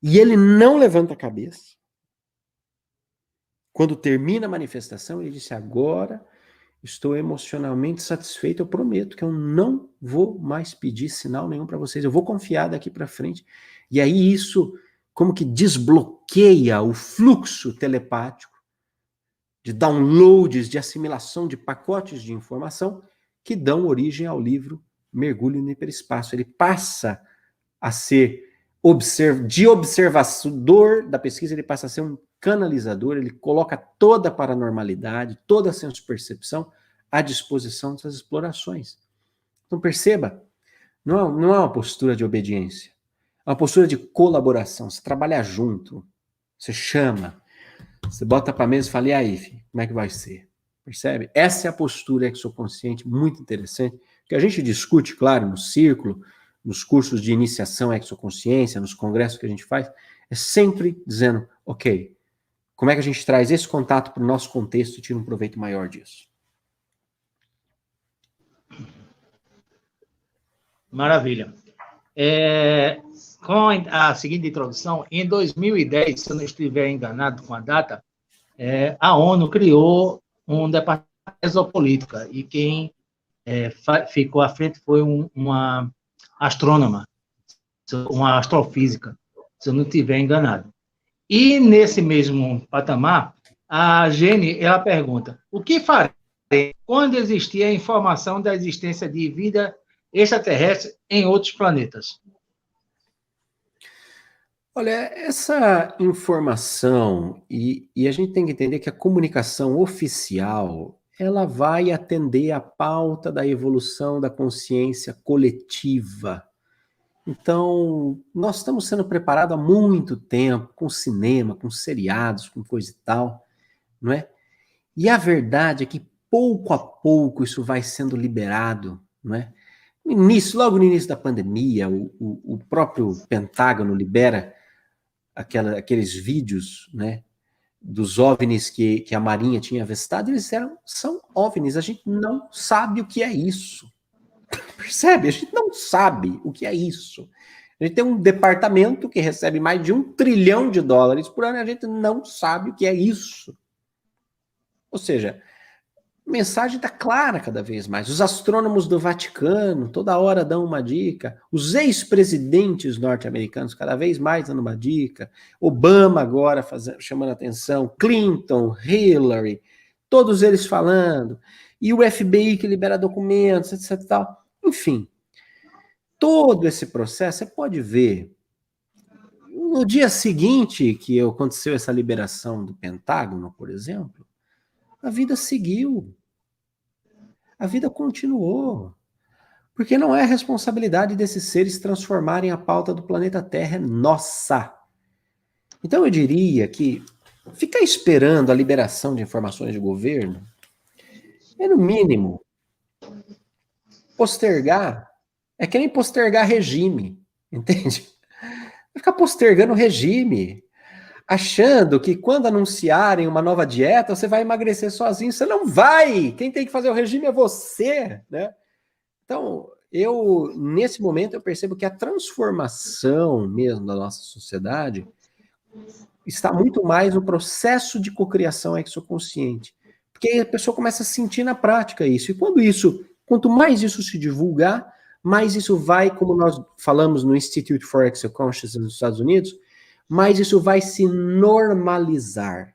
Speaker 2: E ele não levanta a cabeça. Quando termina a manifestação, ele disse, agora estou emocionalmente satisfeito, eu prometo que eu não vou mais pedir sinal nenhum para vocês, eu vou confiar daqui para frente. E aí isso como que desbloqueia o fluxo telepático de downloads, de assimilação de pacotes de informação que dão origem ao livro Mergulho no Hiperespaço. Ele passa a ser de observador da pesquisa, ele passa a ser um canalizador, ele coloca toda a paranormalidade, toda a senso-percepção à disposição dessas explorações. Então perceba, não é uma postura de obediência, é uma postura de colaboração. Você trabalha junto, você chama, você bota para a mesa e fala, e aí, filho, como é que vai ser? Percebe? Essa é a postura exoconsciente muito interessante, que a gente discute, claro, no círculo, nos cursos de iniciação à exoconsciência, nos congressos que a gente faz, é sempre dizendo, ok, como é que a gente traz esse contato para o nosso contexto e tira um proveito maior disso?
Speaker 3: Maravilha. Com a seguinte introdução, em 2010, se eu não estiver enganado com a data, a ONU criou um departamento de exopolítica, e quem ficou à frente foi uma astrônoma, uma astrofísica, se eu não estiver enganado. E nesse mesmo patamar, a Jenny, ela pergunta, o que farei quando existir a informação da existência de vida extraterrestre em outros planetas?
Speaker 2: Olha, essa informação, e a gente tem que entender que a comunicação oficial, ela vai atender à pauta da evolução da consciência coletiva. Então, nós estamos sendo preparados há muito tempo, com cinema, com seriados, com coisa e tal, não é? E a verdade é que, pouco a pouco, isso vai sendo liberado, não é? Logo no início da pandemia, o próprio Pentágono libera aqueles vídeos, né, dos OVNIs que a Marinha tinha avistado, eles são OVNIs, a gente não sabe o que é isso. Percebe? A gente não sabe o que é isso. A gente tem um departamento que recebe mais de $1 trilhão por ano e a gente não sabe o que é isso. Ou seja, a mensagem está clara cada vez mais. Os astrônomos do Vaticano toda hora dão uma dica. Os ex-presidentes norte-americanos cada vez mais dando uma dica. Obama agora chamando atenção. Clinton, Hillary, todos eles falando. E o FBI que libera documentos, etc. Tal. Enfim, todo esse processo, você pode ver, no dia seguinte que aconteceu essa liberação do Pentágono, por exemplo, a vida seguiu. A vida continuou. Porque não é responsabilidade desses seres transformarem a pauta do planeta Terra, é nossa. Então eu diria que ficar esperando a liberação de informações de governo é, no mínimo, postergar. É que nem postergar regime, entende? Vai ficar postergando o regime, achando que quando anunciarem uma nova dieta, você vai emagrecer sozinho. Você não vai! Quem tem que fazer o regime é você, né? Então, nesse momento, eu percebo que a transformação mesmo da nossa sociedade está muito mais no processo de cocriação exoconsciente. Porque aí a pessoa começa a sentir na prática isso. E quanto mais isso se divulgar, mais isso vai, como nós falamos no Institute for Exoconsciousness nos Estados Unidos, mais isso vai se normalizar.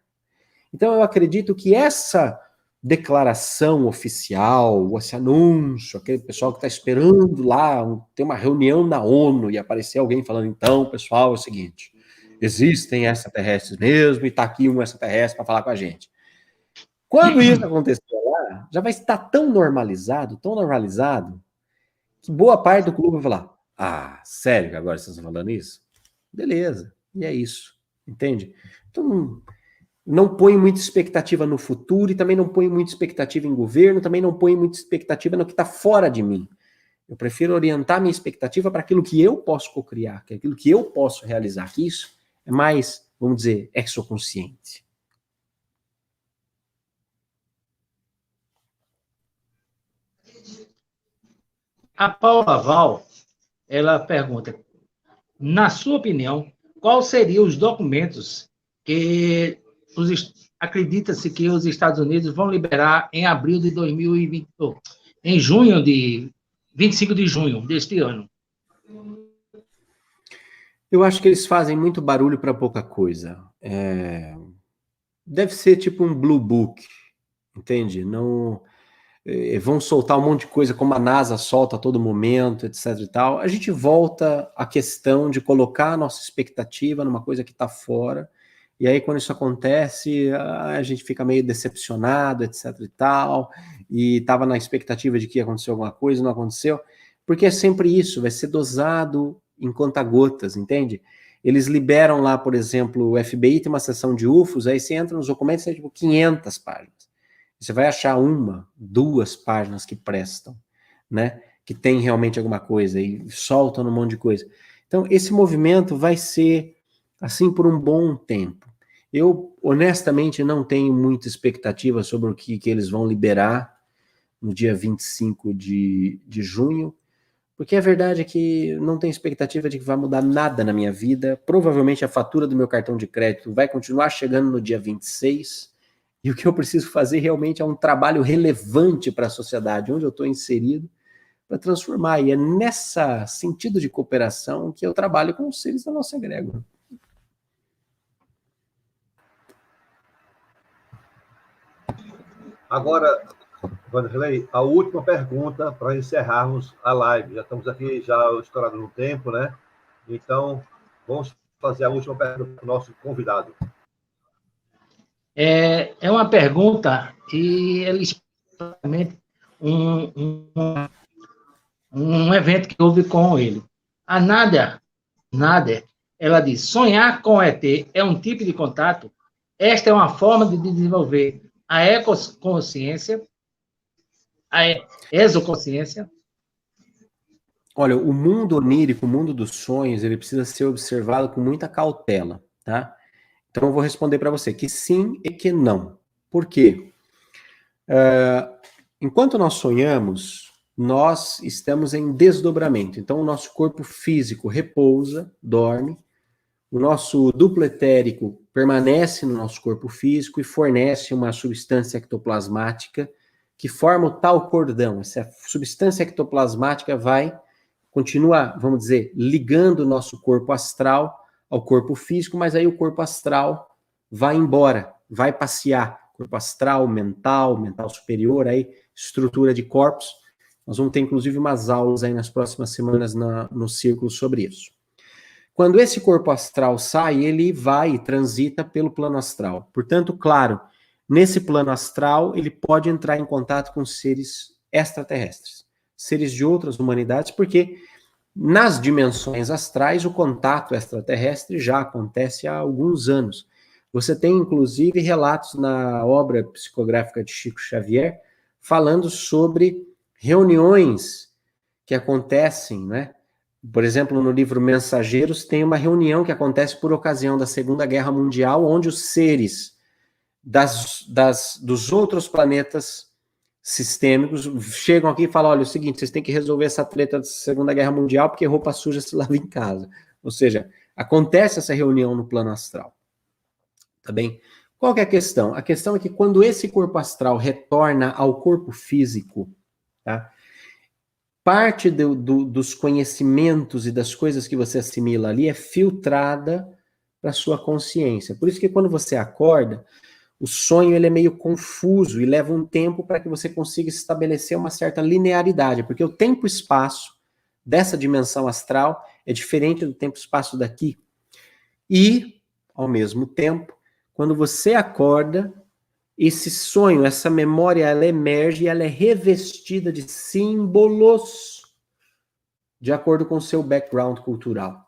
Speaker 2: Então, eu acredito que essa declaração oficial, esse anúncio, aquele pessoal que está esperando lá, ter uma reunião na ONU e aparecer alguém falando, então, pessoal, é o seguinte, existem extraterrestres mesmo e está aqui um extraterrestre para falar com a gente. Quando isso acontecer lá, já vai estar tão normalizado, que boa parte do clube vai falar, ah, sério que agora vocês estão falando isso? Beleza, e é isso, entende? Então, não põe muita expectativa no futuro e também não põe muita expectativa em governo, também não põe muita expectativa no que está fora de mim. Eu prefiro orientar minha expectativa para aquilo que eu posso cocriar, que é aquilo que eu posso realizar, que isso é mais, vamos dizer, exoconsciente.
Speaker 3: A Paula Val, ela pergunta, na sua opinião, quais seriam os documentos que acredita-se que os Estados Unidos vão liberar em abril de 2020, em junho 25 de junho deste ano?
Speaker 2: Eu acho que eles fazem muito barulho para pouca coisa. Deve ser tipo um Blue Book, entende? Não vão soltar um monte de coisa como a NASA solta a todo momento, etc e tal. A gente volta à questão de colocar a nossa expectativa numa coisa que está fora, e aí quando isso acontece, a gente fica meio decepcionado, etc e tal, e estava na expectativa de que ia acontecer alguma coisa, não aconteceu, porque é sempre isso, vai ser dosado em conta-gotas, entende? Eles liberam lá, por exemplo, o FBI tem uma seção de UFOs, aí você entra nos documentos, tem tipo 500 páginas. Você vai achar 1, 2 páginas que prestam, né? Que tem realmente alguma coisa e soltam um monte de coisa. Então, esse movimento vai ser assim por um bom tempo. Eu, honestamente, não tenho muita expectativa sobre o que eles vão liberar no dia 25 de junho, porque a verdade é que não tenho expectativa de que vai mudar nada na minha vida. Provavelmente a fatura do meu cartão de crédito vai continuar chegando no dia 26, e o que eu preciso fazer realmente é um trabalho relevante para a sociedade onde eu estou inserido, para transformar. E é nesse sentido de cooperação que eu trabalho com os seres da nossa egrégora.
Speaker 1: Agora, Vanderlei, a última pergunta para encerrarmos a live. Já estamos aqui já estourados no tempo, né? Então, vamos fazer a última pergunta para o nosso convidado.
Speaker 3: É uma pergunta que ele exatamente um evento que houve com ele. A Nader, ela diz, sonhar com ET é um tipo de contato? Esta é uma forma de desenvolver a ecoconsciência, a exoconsciência?
Speaker 2: Olha, o mundo onírico, o mundo dos sonhos, ele precisa ser observado com muita cautela, tá? Então, eu vou responder para você que sim e que não. Por quê? Enquanto nós sonhamos, nós estamos em desdobramento. Então, o nosso corpo físico repousa, dorme, o nosso duplo etérico permanece no nosso corpo físico e fornece uma substância ectoplasmática que forma o tal cordão. Essa substância ectoplasmática continua, vamos dizer, ligando o nosso corpo astral ao corpo físico, mas aí o corpo astral vai embora, vai passear. Corpo astral, mental superior, aí estrutura de corpos. Nós vamos ter, inclusive, umas aulas aí nas próximas semanas no círculo sobre isso. Quando esse corpo astral sai, ele vai e transita pelo plano astral. Portanto, claro, nesse plano astral, ele pode entrar em contato com seres extraterrestres, seres de outras humanidades, porque nas dimensões astrais, o contato extraterrestre já acontece há alguns anos. Você tem, inclusive, relatos na obra psicográfica de Chico Xavier falando sobre reuniões que acontecem, né? Por exemplo, no livro Mensageiros, tem uma reunião que acontece por ocasião da Segunda Guerra Mundial, onde os seres dos outros planetas sistêmicos chegam aqui e falam, olha, é o seguinte, vocês têm que resolver essa treta da Segunda Guerra Mundial porque roupa suja se lava em casa. Ou seja, acontece essa reunião no plano astral. Tá bem? Qual que é a questão? A questão é que quando esse corpo astral retorna ao corpo físico, tá? Parte dos conhecimentos e das coisas que você assimila ali é filtrada para a sua consciência. Por isso que quando você acorda, o sonho ele é meio confuso e leva um tempo para que você consiga estabelecer uma certa linearidade, porque o tempo e espaço dessa dimensão astral é diferente do tempo e espaço daqui. E, ao mesmo tempo, quando você acorda, esse sonho, essa memória, ela emerge e ela é revestida de símbolos de acordo com o seu background cultural,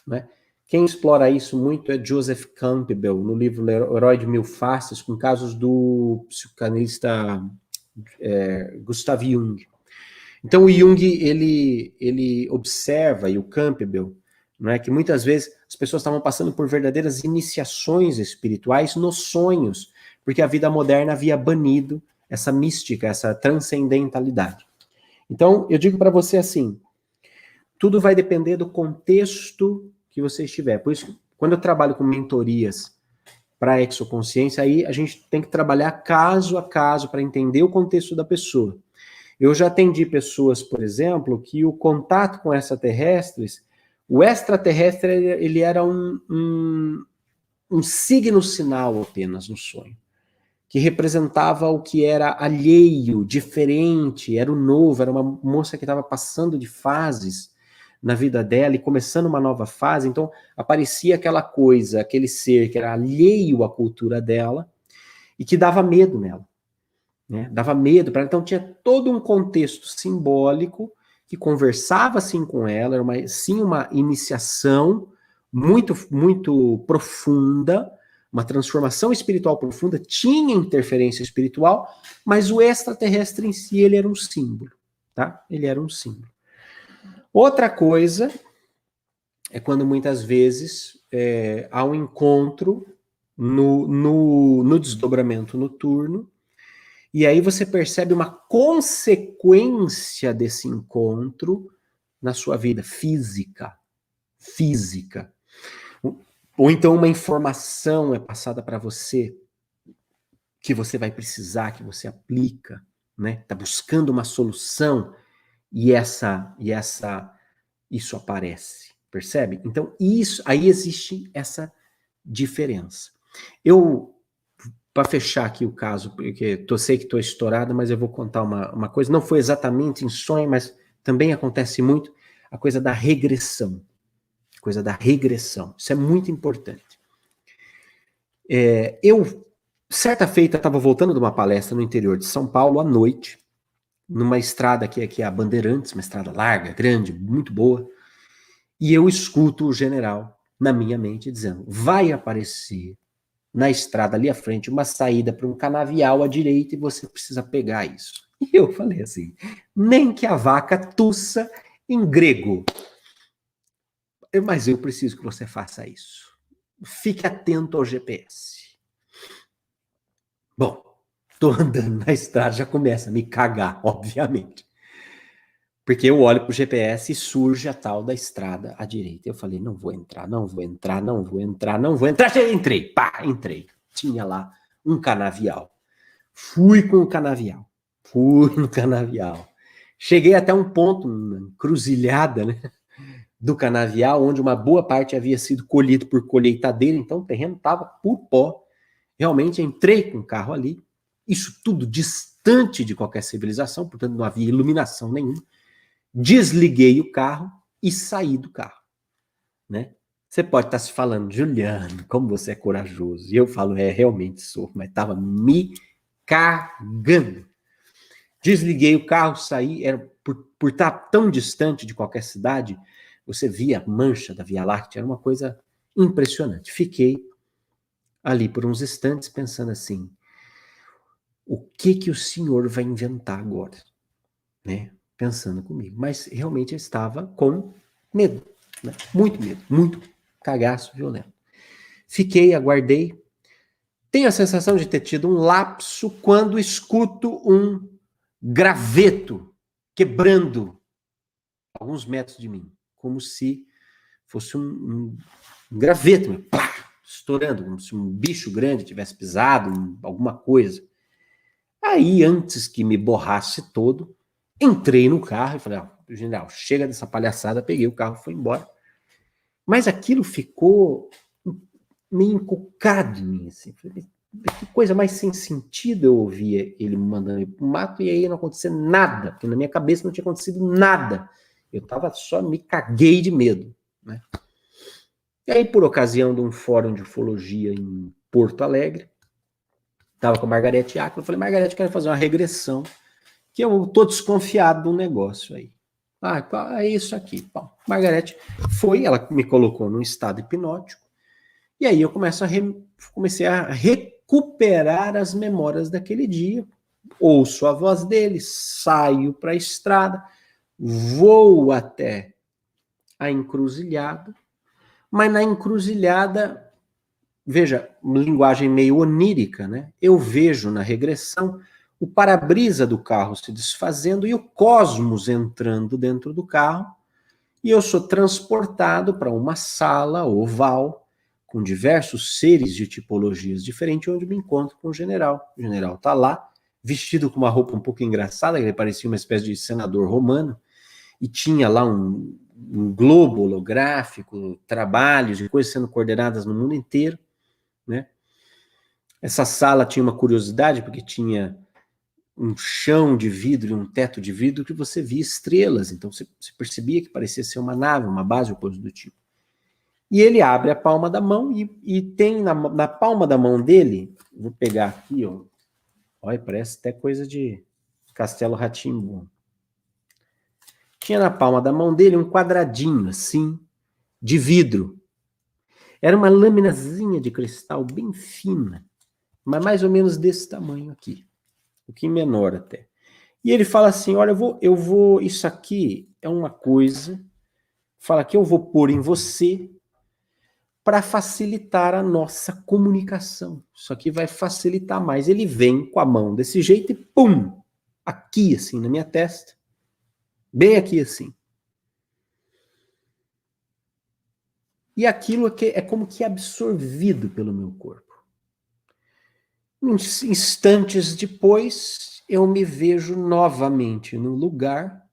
Speaker 2: né? Quem explora isso muito é Joseph Campbell, no livro O Herói de Mil Faces, com casos do psicanalista Gustav Jung. Então o Jung, ele observa, e o Campbell, não é, que muitas vezes as pessoas estavam passando por verdadeiras iniciações espirituais nos sonhos, porque a vida moderna havia banido essa mística, essa transcendentalidade. Então, eu digo para você assim, tudo vai depender do contexto que você estiver. Por isso, quando eu trabalho com mentorias para exoconsciência, aí a gente tem que trabalhar caso a caso para entender o contexto da pessoa. Eu já atendi pessoas, por exemplo, que o contato com extraterrestres, o extraterrestre, ele era um signo sinal apenas no sonho, que representava o que era alheio, diferente, era o novo, era uma moça que estava passando de fases na vida dela e começando uma nova fase, então aparecia aquela coisa, aquele ser que era alheio à cultura dela e que dava medo nela, né? Dava medo para ela, então tinha todo um contexto simbólico que conversava assim com ela, era uma iniciação muito, muito profunda, uma transformação espiritual profunda, tinha interferência espiritual, mas o extraterrestre em si, ele era um símbolo, tá? Ele era um símbolo. Outra coisa é quando muitas vezes há um encontro no desdobramento noturno, e aí você percebe uma consequência desse encontro na sua vida física. Ou então uma informação é passada para você que você vai precisar, que você aplica, né? Tá buscando uma solução e isso aparece, percebe? Então aí existe essa diferença. Para fechar aqui o caso, porque sei que estou estourado, mas eu vou contar uma coisa, não foi exatamente em sonho, mas também acontece muito, a coisa da regressão. Isso é muito importante. Certa feita, estava voltando de uma palestra no interior de São Paulo, à noite, numa estrada que é a Bandeirantes, uma estrada larga, grande, muito boa, e eu escuto o general, na minha mente, dizendo, vai aparecer na estrada ali à frente uma saída para um canavial à direita e você precisa pegar isso. E eu falei assim, nem que a vaca tussa em grego. Mas eu preciso que você faça isso. Fique atento ao GPS. Bom, tô andando na estrada, já começa a me cagar, obviamente. Porque eu olho pro GPS e surge a tal da estrada à direita. Eu falei, não vou entrar. Entrei. Tinha lá um canavial. Fui no canavial. Cheguei até um ponto, uma encruzilhada, né, do canavial, onde uma boa parte havia sido colhido por colheitadeira, então o terreno estava por pó. Realmente entrei com o carro ali, isso tudo distante de qualquer civilização, portanto não havia iluminação nenhuma. Desliguei o carro e saí do carro, né? Você pode estar se falando, Juliano, como você é corajoso. E eu falo, realmente sou, mas estava me cagando. Desliguei o carro, saí, por estar tão distante de qualquer cidade, você via a mancha da Via Láctea, era uma coisa impressionante. Fiquei ali por uns instantes pensando assim, o que o senhor vai inventar agora? Né? Pensando comigo. Mas realmente eu estava com medo, né? Muito medo, muito cagaço violento. Fiquei, aguardei. Tenho a sensação de ter tido um lapso quando escuto um graveto quebrando alguns metros de mim, como se fosse um graveto, pá, estourando, como se um bicho grande tivesse pisado, alguma coisa. Aí, antes que me borrasse todo, entrei no carro e falei, general, chega dessa palhaçada, peguei o carro e fui embora. Mas aquilo ficou meio encucado em mim, assim. Que coisa mais sem sentido eu ouvia ele me mandando ir pro mato e aí não acontecia nada, porque na minha cabeça não tinha acontecido nada. Eu me caguei de medo, né? E aí, por ocasião de um fórum de ufologia em Porto Alegre, Estava com a Margarete Áquila, eu falei, Margarete, quero fazer uma regressão, que eu estou desconfiado do negócio aí. É isso aqui. Bom, Margarete foi, ela me colocou num estado hipnótico, e aí eu comecei a recuperar as memórias daquele dia, ouço a voz dele, saio para a estrada, vou até a encruzilhada, mas na encruzilhada, veja, linguagem meio onírica, né? Eu vejo na regressão o para-brisa do carro se desfazendo e o cosmos entrando dentro do carro, e eu sou transportado para uma sala oval com diversos seres de tipologias diferentes, onde me encontro com o general. O general está lá, vestido com uma roupa um pouco engraçada, ele parecia uma espécie de senador romano, e tinha lá um globo holográfico, trabalhos e coisas sendo coordenadas no mundo inteiro, né? Essa sala tinha uma curiosidade, porque tinha um chão de vidro e um teto de vidro que você via estrelas, então você percebia que parecia ser uma nave, uma base ou coisa do tipo. E ele abre a palma da mão e tem na palma da mão dele, vou pegar aqui, ó, olha, parece até coisa de Castelo Rá-Tim-Bum. Tinha na palma da mão dele um quadradinho, assim, de vidro. Era uma laminazinha de cristal bem fina, mas mais ou menos desse tamanho aqui. Um pouquinho menor até. E ele fala assim, olha, eu vou, isso aqui é uma coisa, fala que eu vou pôr em você para facilitar a nossa comunicação. Isso aqui vai facilitar mais. Ele vem com a mão desse jeito e pum, aqui assim na minha testa, bem aqui assim. E aquilo é como que absorvido pelo meu corpo. Instantes depois, eu me vejo novamente no lugar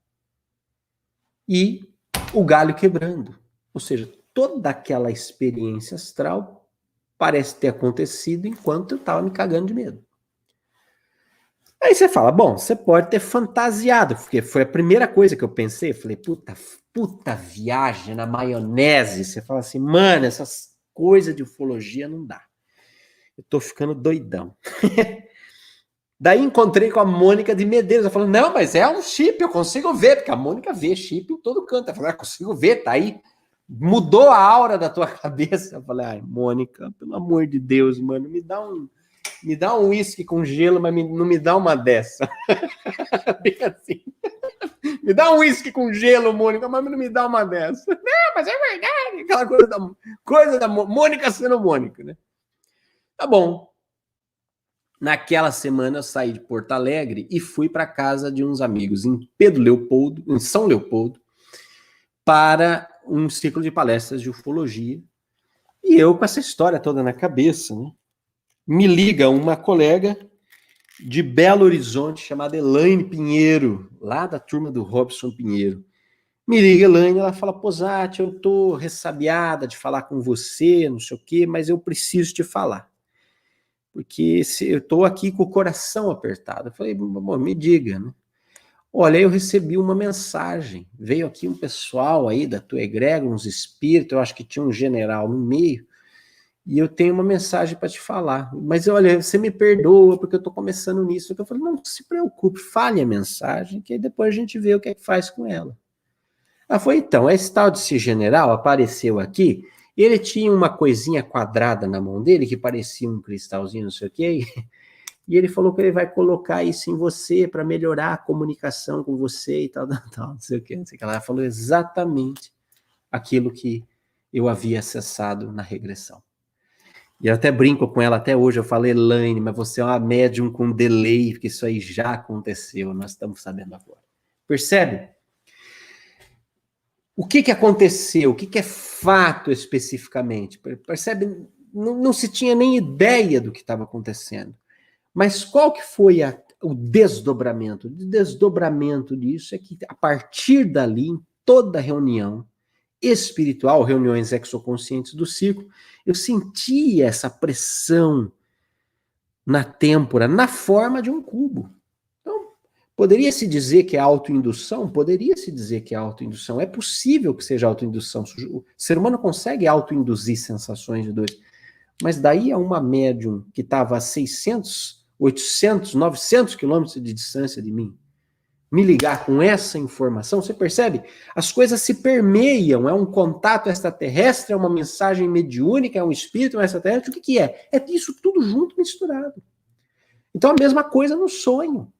Speaker 2: e o galho quebrando. Ou seja, toda aquela experiência astral parece ter acontecido enquanto eu estava me cagando de medo. Aí você fala, bom, você pode ter fantasiado, porque foi a primeira coisa que eu pensei. Falei, puta viagem na maionese. Você fala assim, mano, essas coisas de ufologia não dá. Eu tô ficando doidão. Daí encontrei com a Mônica de Medeiros. Ela falou, não, mas é um chip, eu consigo ver, porque a Mônica vê chip em todo canto. Ela falou, consigo ver, tá aí. Mudou a aura da tua cabeça. Eu falei, ai, Mônica, pelo amor de Deus, mano, me dá um uísque com gelo, mas não me dá uma dessa. Assim. Me dá um uísque com gelo, Mônica, mas não me dá uma dessa. Não, mas é verdade. Aquela coisa da Mônica sendo Mônica, né? Tá bom. Naquela semana eu saí de Porto Alegre e fui para casa de uns amigos em São Leopoldo, para um ciclo de palestras de ufologia. E eu com essa história toda na cabeça, né? Me liga uma colega de Belo Horizonte chamada Elaine Pinheiro, lá da turma do Robson Pinheiro. Me liga Elaine, ela fala, Posati, eu tô ressabiada de falar com você, não sei o quê, mas eu preciso te falar. Porque eu tô aqui com o coração apertado. Eu falei, me diga, né? Olha, eu recebi uma mensagem, veio aqui um pessoal aí da tua egrégora, uns espíritos, eu acho que tinha um general no meio, e eu tenho uma mensagem para te falar. Mas olha, você me perdoa porque eu estou começando nisso. Eu falei, não se preocupe, fale a mensagem, que aí depois a gente vê o que é que faz com ela. Ela foi, então, esse tal desse general apareceu aqui, ele tinha uma coisinha quadrada na mão dele, que parecia um cristalzinho, não sei o quê, e ele falou que ele vai colocar isso em você para melhorar a comunicação com você e tal, não sei o quê, não sei o que. Ela falou exatamente aquilo que eu havia acessado na regressão. E eu até brinco com ela até hoje, eu falei, Elaine, mas você é uma médium com delay, porque isso aí já aconteceu, nós estamos sabendo agora. Percebe? O que aconteceu? O que é fato especificamente? Percebe? Não se tinha nem ideia do que estava acontecendo. Mas qual que foi o desdobramento? O desdobramento disso é que, a partir dali, em toda reunião espiritual, reuniões exoconscientes do círculo, eu sentia essa pressão na têmpora, na forma de um cubo. Então, poderia-se dizer que é autoindução? Poderia-se dizer que é autoindução. É possível que seja autoindução. O ser humano consegue autoinduzir sensações de dor. Mas daí a uma médium que estava a 600, 800, 900 quilômetros de distância de mim, me ligar com essa informação, você percebe? As coisas se permeiam, é um contato extraterrestre, é uma mensagem mediúnica, é um espírito, é um extraterrestre, o que que é? É isso tudo junto, misturado. Então a mesma coisa no sonho.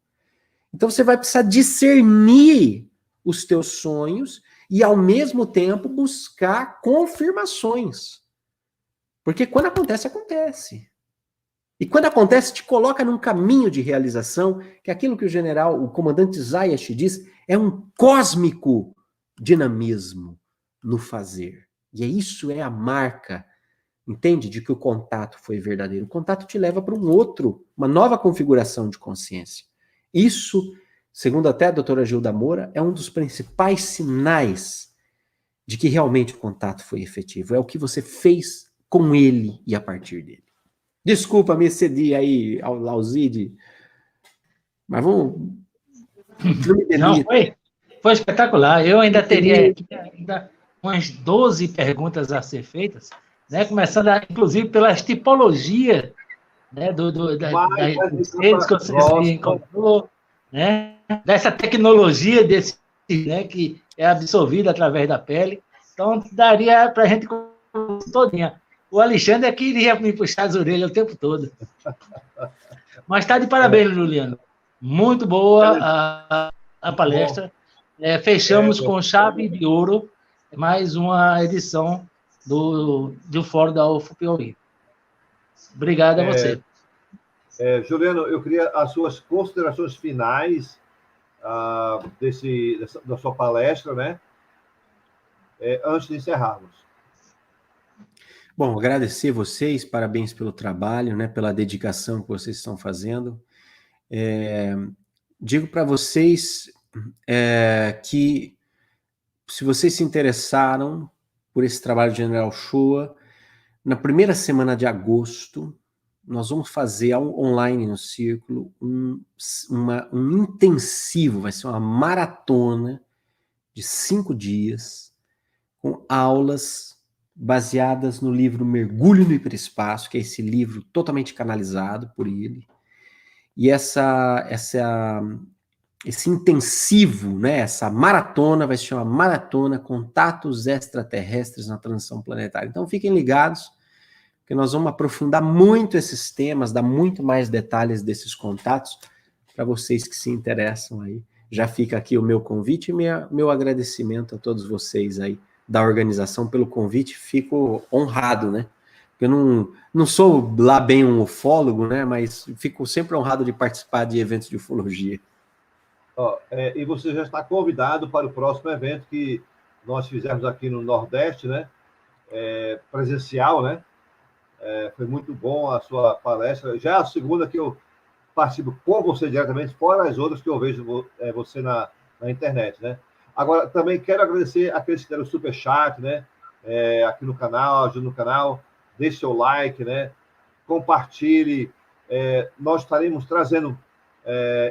Speaker 2: Então você vai precisar discernir os teus sonhos e ao mesmo tempo buscar confirmações. Porque quando acontece, acontece. E quando acontece, te coloca num caminho de realização, que aquilo que o comandante Zayas diz, é um cósmico dinamismo no fazer. E isso é a marca, entende? De que o contato foi verdadeiro. O contato te leva para uma nova configuração de consciência. Isso, segundo até a doutora Gilda Moura, é um dos principais sinais de que realmente o contato foi efetivo. É o que você fez com ele e a partir dele. Desculpa, me excedi aí ao Lauzide, mas vamos...
Speaker 3: Não, foi espetacular. Eu ainda teria umas 12 perguntas a ser feitas, né? Começando, inclusive, pelas tipologias, né? Dos seres que você se encontrou, né? Dessa tecnologia né? Que é absorvida através da pele. Então, daria para a gente todinha. O Alexandre é que iria me puxar as orelhas o tempo todo. Mas está de parabéns, Juliano. Muito boa a palestra. Fechamos com chave de ouro mais uma edição do Fórum da UFPOI. Obrigado a você.
Speaker 1: Juliano, eu queria as suas considerações finais da sua palestra, né? Antes de encerrarmos.
Speaker 2: Bom, agradecer vocês, parabéns pelo trabalho, né, pela dedicação que vocês estão fazendo. Digo para vocês que, se vocês se interessaram por esse trabalho de General Ochoa, na primeira semana de agosto, nós vamos fazer online no Círculo um intensivo, vai ser uma maratona de 5 dias, com aulas baseadas no livro Mergulho no Hiperespaço, que é esse livro totalmente canalizado por ele. E esse intensivo, né, essa maratona, vai se chamar Maratona Contatos Extraterrestres na Transição Planetária. Então fiquem ligados, porque nós vamos aprofundar muito esses temas, dar muito mais detalhes desses contatos, para vocês que se interessam aí. Já fica aqui o meu convite e meu agradecimento a todos vocês aí da organização pelo convite. Fico honrado, né? Eu não sou lá bem um ufólogo, né? Mas fico sempre honrado de participar de eventos de ufologia.
Speaker 1: E você já está convidado para o próximo evento que nós fizemos aqui no Nordeste, né? Presencial, né? Foi muito bom a sua palestra. Já é a segunda que eu participo com você diretamente, fora as outras que eu vejo você na internet, né? Agora, também quero agradecer aqueles que deram superchat, né? Aqui no canal, ajuda no canal, deixe seu like, né? Compartilhe. Nós estaremos trazendo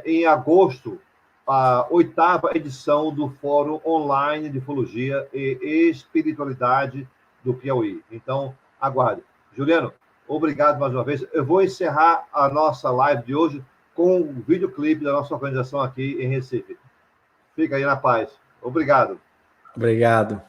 Speaker 1: em agosto a 8ª edição do Fórum Online de Ufologia e Espiritualidade do Piauí. Então, aguarde. Juliano, obrigado mais uma vez. Eu vou encerrar a nossa live de hoje com um videoclipe da nossa organização aqui em Recife. Fica aí na paz. Obrigado.
Speaker 2: Obrigado.